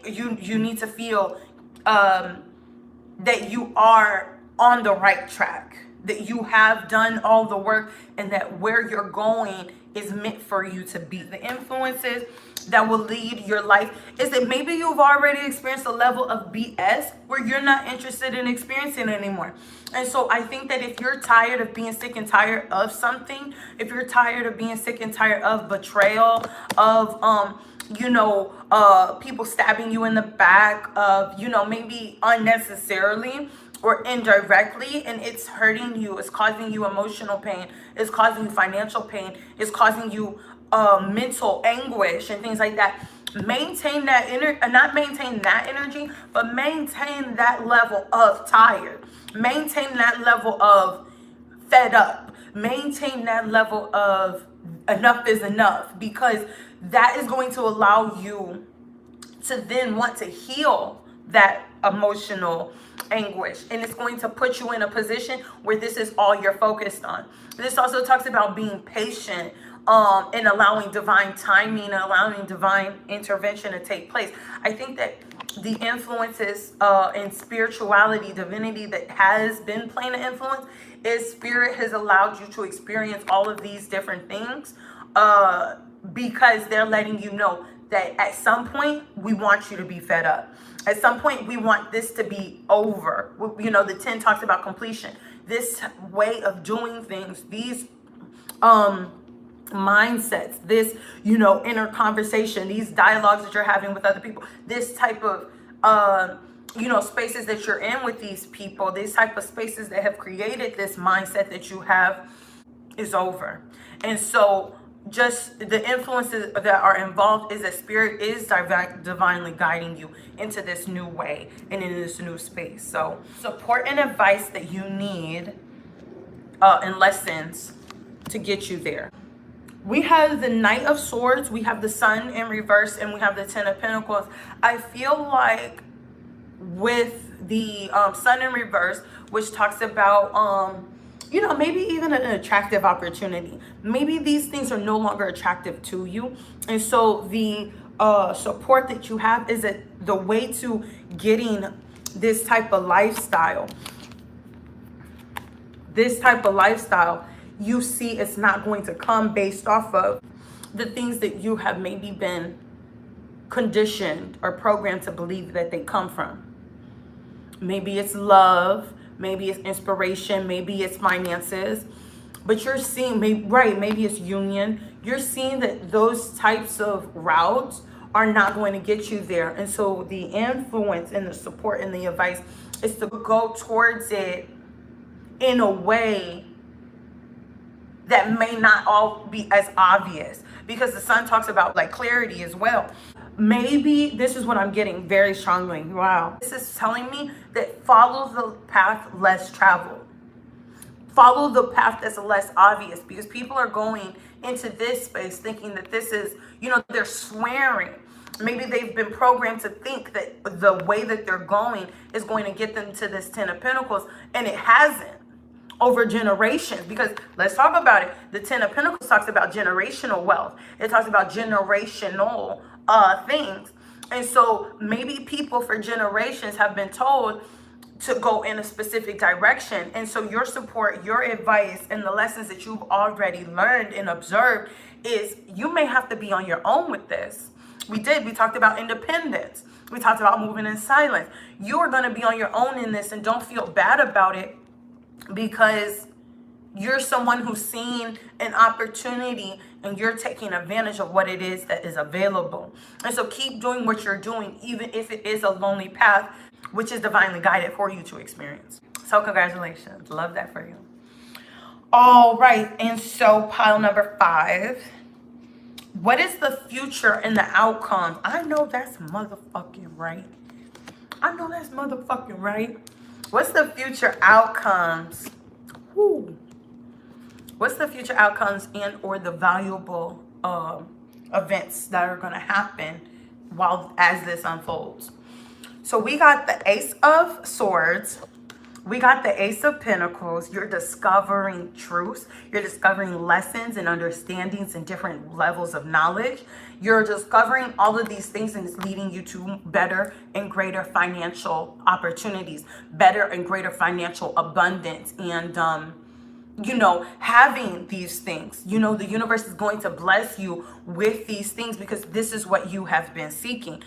You need to feel that you are on the right track, that you have done all the work, and that where you're going is meant for you to be. The influences that will lead your life is that maybe you've already experienced a level of BS where you're not interested in experiencing anymore. And so I think that if you're tired of being sick and tired of something, if you're tired of being sick and tired of betrayal, of you know, people stabbing you in the back, of, you know, maybe unnecessarily or indirectly, and it's hurting you, it's causing you emotional pain, it's causing you financial pain, it's causing you mental anguish and things like that. Maintain that energy, not maintain that energy, but maintain that level of tired. Maintain that level of fed up. Maintain that level of enough is enough, because that is going to allow you to then want to heal that emotional anguish, and it's going to put you in a position where this is all you're focused on. This also talks about being patient and allowing divine timing and allowing divine intervention to take place. I think that the influences in spirituality, divinity that has been playing an influence is spirit has allowed you to experience all of these different things because they're letting you know that at some point we want you to be fed up. At some point we want this to be over. You know, the 10 talks about completion. This way of doing things, these mindsets, this, you know, inner conversation, these dialogues that you're having with other people, this type of you know, spaces that you're in with these people, these type of spaces that have created this mindset that you have is over. And so just the influences that are involved is that spirit is divinely guiding you into this new way and in this new space. So support and advice that you need and lessons to get you there. We have the Knight of Swords, we have the Sun in reverse, and we have the 10 of Pentacles. I feel like with the Sun in reverse, which talks about you know, maybe even an attractive opportunity. Maybe these things are no longer attractive to you. And so the support that you have is the way to getting this type of lifestyle. This type of lifestyle, you see it's not going to come based off of the things that you have maybe been conditioned or programmed to believe that they come from. Maybe it's love. Maybe it's inspiration, maybe it's finances, but you're seeing, maybe it's union. You're seeing that those types of routes are not going to get you there. And so the influence and the support and the advice is to go towards it in a way that may not all be as obvious, because the sun talks about like clarity as well. Maybe this is what I'm getting very strongly. Wow. This is telling me that follow the path less traveled. Follow the path that's less obvious, because people are going into this space thinking that this is, you know, they're swearing. Maybe they've been programmed to think that the way that they're going is going to get them to this 10 of Pentacles, and it hasn't over generations. Because let's talk about it. The 10 of Pentacles talks about generational wealth. It talks about generational things. And so maybe people for generations have been told to go in a specific direction. And so your support, your advice, and the lessons that you've already learned and observed is you may have to be on your own with this. We talked about independence. We talked about moving in silence. You are going to be on your own in this, and don't feel bad about it, because you're someone who's seen an opportunity and you're taking advantage of what it is that is available. And so keep doing what you're doing, even if it is a lonely path, which is divinely guided for you to experience. So congratulations. Love that for you. All right. And so pile number 5. What is the future and the outcome? I know that's motherfucking right. I know that's motherfucking right. What's the future outcomes? Woo. What's the future outcomes and or the valuable events that are going to happen as this unfolds? So we got the Ace of Swords. We got the Ace of Pentacles. You're discovering truths. You're discovering lessons and understandings and different levels of knowledge. You're discovering all of these things, and it's leading you to better and greater financial opportunities, better and greater financial abundance, and you know, having these things. You know, the universe is going to bless you with these things because this is what you have been seeking.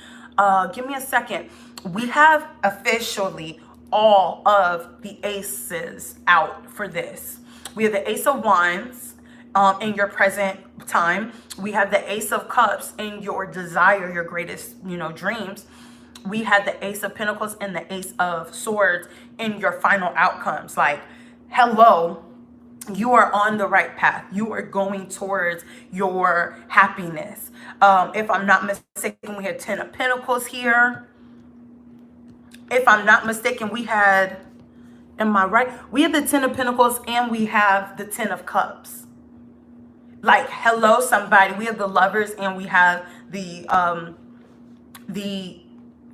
Give me a second. We have officially all of the aces out for this. We have the Ace of Wands in your present time. We have the Ace of Cups in your desire, your greatest, you know, dreams. We have the Ace of Pentacles and the Ace of Swords in your final outcomes. Like, hello, you are on the right path. You are going towards your happiness. If I'm not mistaken, we had 10 of Pentacles here. If I'm not mistaken, we had, am I right? We have the 10 of Pentacles and we have the 10 of Cups. Like, hello, somebody. We have the Lovers and we have the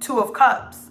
2 of Cups.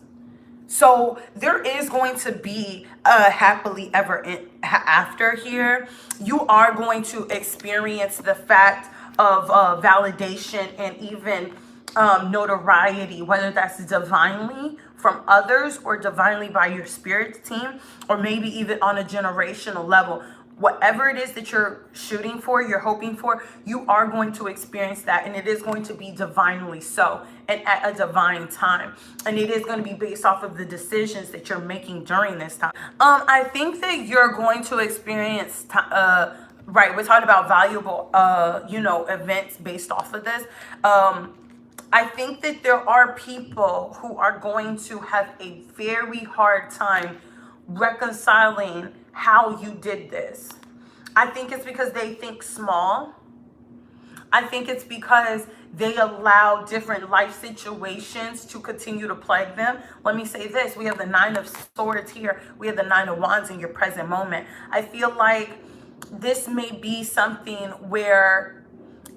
So there is going to be a happily ever after here. You are going to experience the fact of validation and even notoriety, whether that's divinely from others or divinely by your spirit team, or maybe even on a generational level. Whatever it is that you're shooting for, you're hoping for, you are going to experience that, and it is going to be divinely so, and at a divine time, and it is going to be based off of the decisions that you're making during this time. I think that you're going to experience right, we're talking about valuable you know, events based off of this. I think that there are people who are going to have a very hard time reconciling how you did this. I think it's because they think small. I think it's because they allow different life situations to continue to plague them. Let me say this. We have the 9 of Swords here. We have the 9 of Wands in your present moment. I feel like this may be something where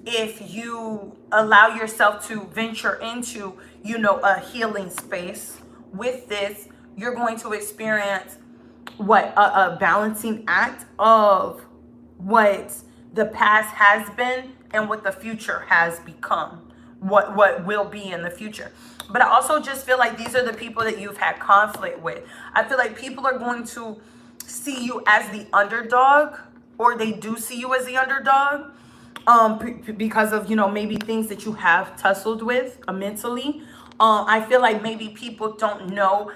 if you allow yourself to venture into, you know, a healing space with this, you're going to experience what a balancing act of what the past has been and what the future has become, what will be in the future. But I also just feel like these are the people that you've had conflict with. I feel like people are going to see you as the underdog, or they do see you as the underdog, because of, you know, maybe things that you have tussled with mentally. I feel like maybe people don't know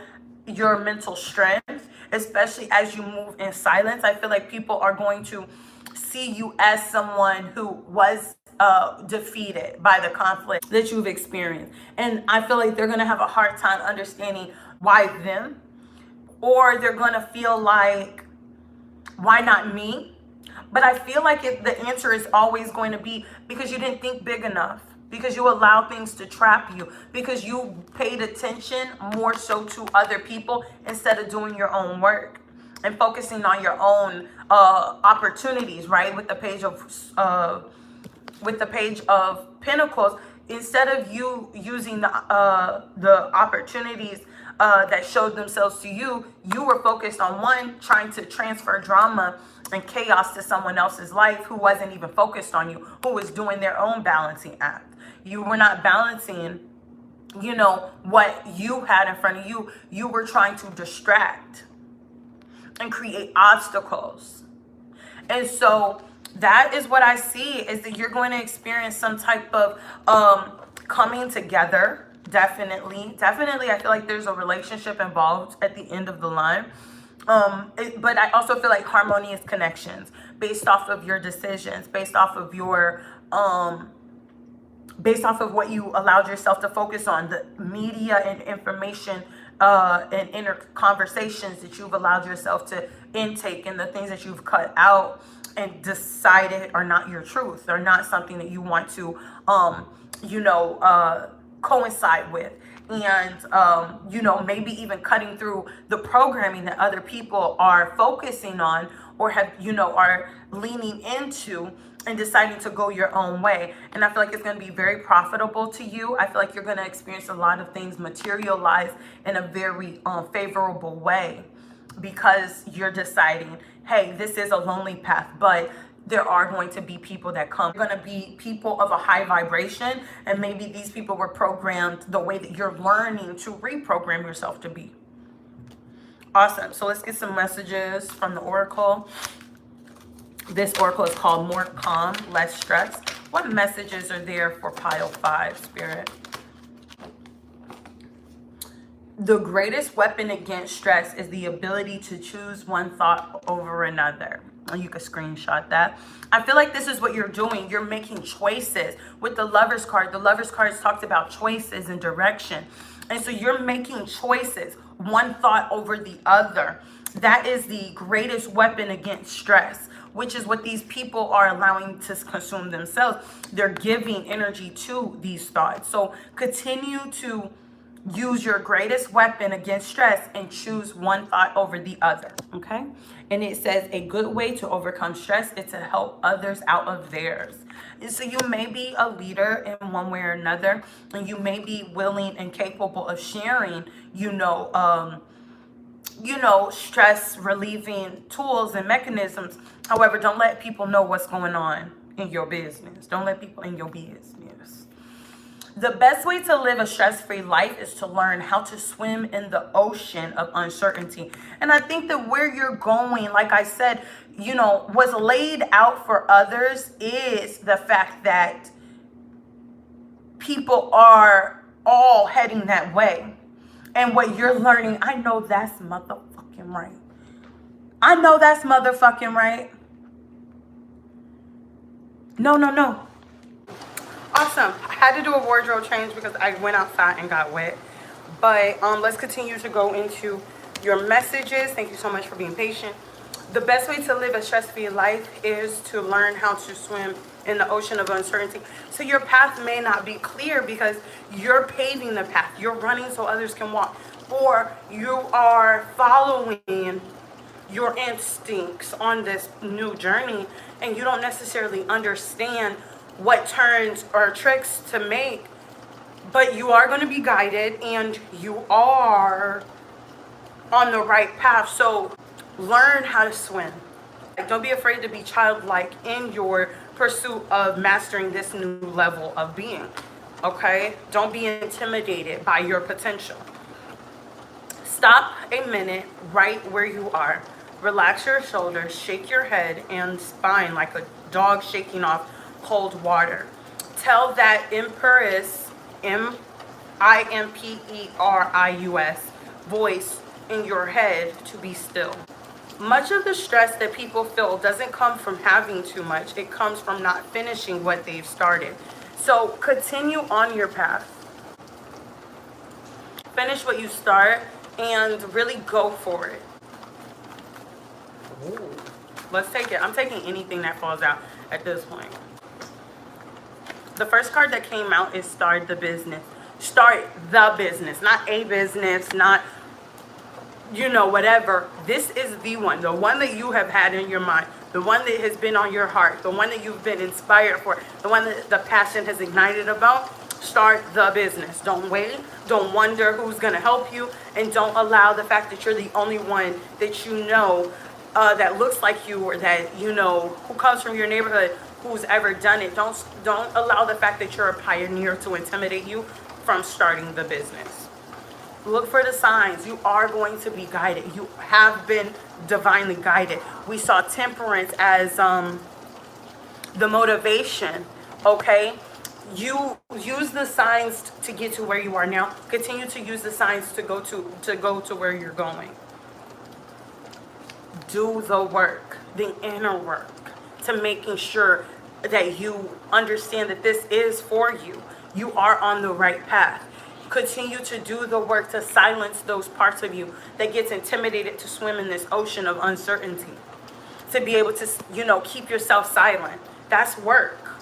your mental strength, especially as you move in silence. I feel like people are going to see you as someone who was defeated by the conflict that you've experienced. And I feel like they're going to have a hard time understanding why them, or they're going to feel like, why not me? But I feel like the answer is always going to be because you didn't think big enough, because you allowed things to trap you, because you paid attention more so to other people instead of doing your own work and focusing on your own opportunities, right? With the page of Pentacles, instead of you using the opportunities that showed themselves to you, you were focused on one, trying to transfer drama and chaos to someone else's life who wasn't even focused on you, who was doing their own balancing act. You were not balancing, you know, what you had in front of you. You were trying to distract and create obstacles. And so that is what I see, is that you're going to experience some type of coming together. Definitely. I feel like there's a relationship involved at the end of the line. But I also feel like harmonious connections based off of your decisions, based off of your, based off of what you allowed yourself to focus on, the media and information and inner conversations that you've allowed yourself to intake, and the things that you've cut out and decided are not your truth, or not something that you want to, you know, coincide with. And, you know, maybe even cutting through the programming that other people are focusing on, or have, you know, are leaning into, and deciding to go your own way. And I feel like it's going to be very profitable to you. I feel like you're going to experience a lot of things materialize in a very favorable way, because you're deciding, hey, this is a lonely path, but there are going to be people that come. They're going to be people of a high vibration, and maybe these people were programmed the way that you're learning to reprogram yourself to be. Awesome. So let's get some messages from the Oracle. This Oracle is called More Calm, Less Stress. What messages are there for pile 5, Spirit? The greatest weapon against stress is the ability to choose one thought over another. You can screenshot that. I feel like this is what you're doing. You're making choices. With the Lover's card, the Lover's card talks about choices and direction. And so you're making choices, one thought over the other. That is the greatest weapon against stress, which is what these people are allowing to consume themselves. They're giving energy to these thoughts. So continue to use your greatest weapon against stress and choose one thought over the other, okay? And it says a good way to overcome stress is to help others out of theirs. And so you may be a leader in one way or another, and you may be willing and capable of sharing, you know, stress relieving tools and mechanisms. However, don't let people know what's going on in your business. Don't let people in your business. The best way to live a stress-free life is to learn how to swim in the ocean of uncertainty. And I think that where you're going, like I said, you know, what's laid out for others is the fact that people are all heading that way. And what you're learning, I know that's motherfucking right. I know that's motherfucking right. No. Awesome. I had to do a wardrobe change because I went outside and got wet. But let's continue to go into your messages. Thank you so much for being patient. The best way to live a stress-free life is to learn how to swim in the ocean of uncertainty. So your path may not be clear because you're paving the path. You're running so others can walk. Or you are following your instincts on this new journey, and you don't necessarily understand what turns or tricks to make, but you are going to be guided and you are on the right path. So learn how to swim. Don't be afraid to be childlike in your pursuit of mastering this new level of being. Okay? Don't be intimidated by your potential. Stop a minute right where you are. Relax your shoulders, shake your head and spine like a dog shaking off cold water. Tell that Imperus, M-I-M-P-E-R-I-U-S voice in your head to be still. Much of the stress that people feel doesn't come from having too much. It comes from not finishing what they've started. So continue on your path. Finish what you start and really go for it. Ooh. Let's take it. I'm taking anything that falls out at this point. The first card that came out is start the business. Start the business, not a business, not, you know, whatever. This is the one that you have had in your mind, the one that has been on your heart, the one that you've been inspired for, the one that the passion has ignited about. Start the business. Don't wait. Don't wonder who's going to help you. And don't allow the fact that you're the only one that you know that looks like you, or that, you know, who comes from your neighborhood, who's ever done it. Don't allow the fact that you're a pioneer to intimidate you from starting the business. Look for the signs. You are going to be guided. You have been divinely guided. We saw temperance as the motivation, okay? You use the signs to get to where you are now. Continue to use the signs to go to where you're going. Do the work, the inner work, to making sure that you understand that this is for you. You are on the right path. Continue to do the work to silence those parts of you that gets intimidated to swim in this ocean of uncertainty. To be able to, you know, keep yourself silent. That's work.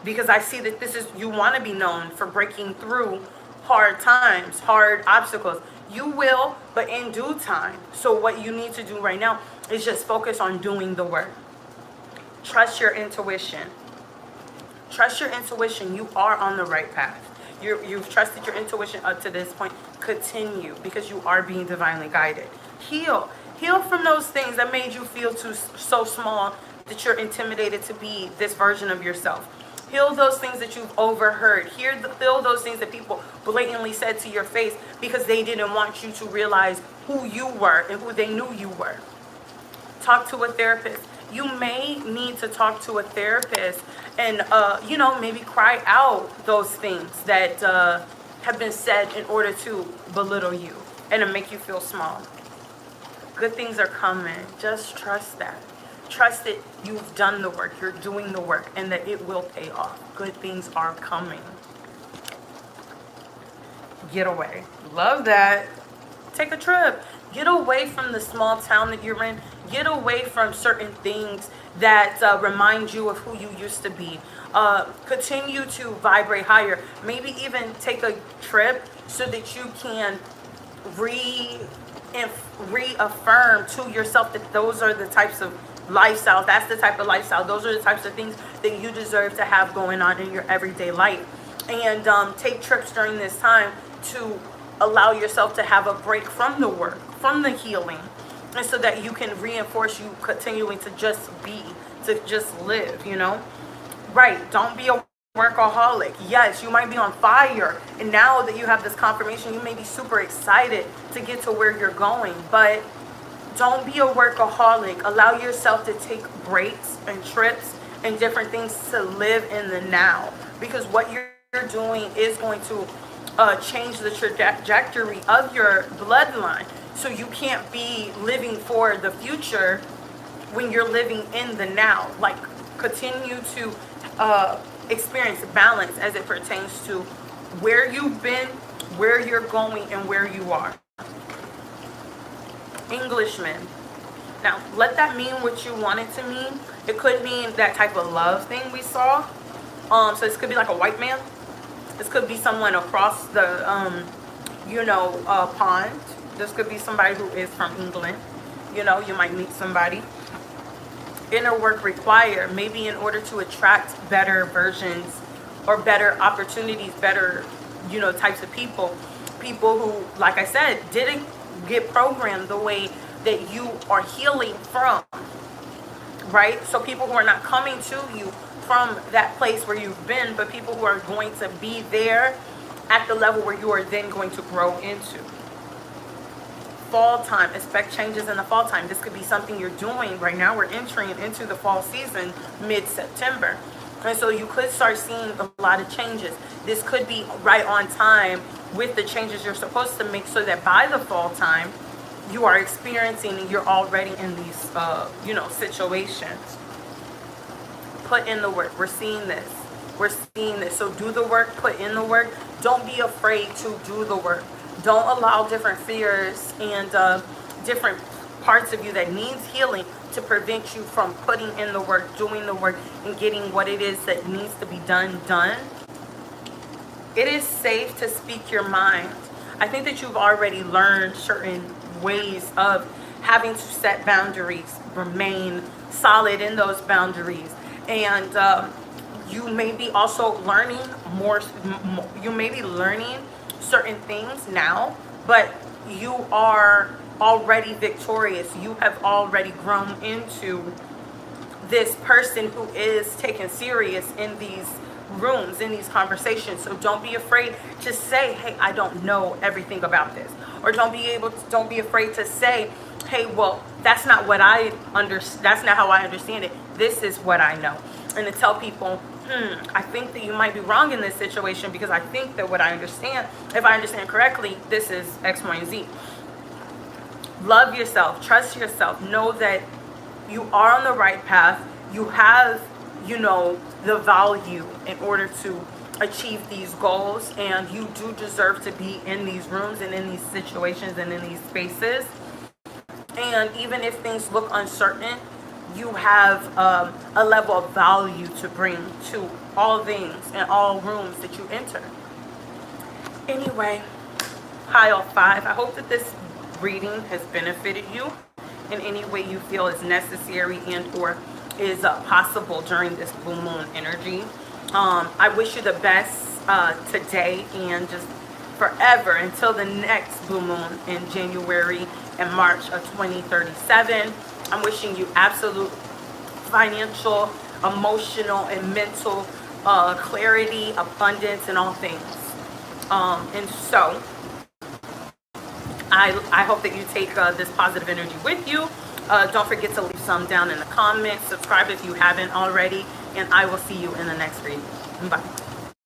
Because I see that this is, you want to be known for breaking through hard times, hard obstacles. You will, but in due time. So what you need to do right now is just focus on doing the work. Trust your intuition. Trust your intuition. You are on the right path. You've trusted your intuition up to this point. Continue, because you are being divinely guided. Heal. Heal from those things that made you feel so small that you're intimidated to be this version of yourself. Heal those things that you've overheard. Heal those things that people blatantly said to your face because they didn't want you to realize who you were and who they knew you were. Talk to a therapist. You may need to talk to a therapist and, you know, maybe cry out those things that have been said in order to belittle you and to make you feel small. Good things are coming. Just trust that. Trust that you've done the work, you're doing the work, and that it will pay off. Good things are coming. Get away. Love that. Take a trip. Get away from the small town that you're in. Get away from certain things that remind you of who you used to be. Continue to vibrate higher. Maybe even take a trip so that you can reaffirm to yourself that those are the types of lifestyle, that's the type of lifestyle, those are the types of things that you deserve to have going on in your everyday life. And take trips during this time to allow yourself to have a break from the work, from the healing, and so that you can reinforce you continuing to just be, to just live, you know? Right, don't be a workaholic. Yes, you might be on fire, and now that you have this confirmation, you may be super excited to get to where you're going, but don't be a workaholic. Allow yourself to take breaks and trips and different things to live in the now. Because what you're doing is going to change the trajectory of your bloodline. So you can't be living for the future when you're living in the now. Like, continue to experience balance as it pertains to where you've been, where you're going, and where you are. Englishman. Now, let that mean what you want it to mean. It could mean that type of love thing we saw. So this could be like a white man. This could be someone across the, pond. This could be somebody who is from England. You know, you might meet somebody. Inner work required, maybe in order to attract better versions or better opportunities, better, types of people. People who, like I said, didn't get programmed the way that you are healing from, right? So people who are not coming to you from that place where you've been, but people who are going to be there at the level where you are then going to grow into. Fall time, expect changes in the fall time. This could be something you're doing right now. We're entering into the fall season mid-September. And so you could start seeing a lot of changes. This could be right on time with the changes you're supposed to make so that by the fall time, you are experiencing and you're already in these, you know, situations. Put in the work. We're seeing this. We're seeing this. So do the work, put in the work. Don't be afraid to do the work. Don't allow different fears and different parts of you that needs healing to prevent you from putting in the work, doing the work, and getting what it is that needs to be done. It is safe to speak your mind. I think that you've already learned certain ways of having to set boundaries, remain solid in those boundaries. And you may be also learning more, you may be learning certain things now, but you are already victorious. You have already grown into this person who is taken serious in these rooms, in these conversations. So don't be afraid to say, hey, I don't know everything about this. Or don't be afraid to say, hey, well, that's not what I understand. That's not how I understand it. This is what I know. And to tell people, I think that you might be wrong in this situation, because I think that what I understand, if I understand correctly, this is X, Y, and Z. Love yourself, trust yourself, know that you are on the right path. You have, you know, the value in order to achieve these goals, and you do deserve to be in these rooms and in these situations and in these spaces. And even if things look uncertain, you have a level of value to bring to all things and all rooms that you enter. Anyway, pile 5. I hope that this reading has benefited you in any way you feel is necessary and or is possible during this blue moon energy. I wish you the best today and just forever until the next blue moon in January and March of 2037. I'm wishing you absolute financial, emotional, and mental clarity, abundance, and all things. And so I hope that you take this positive energy with you. Don't forget to leave some down in the comments. Subscribe if you haven't already. And I will see you in the next reading. Bye.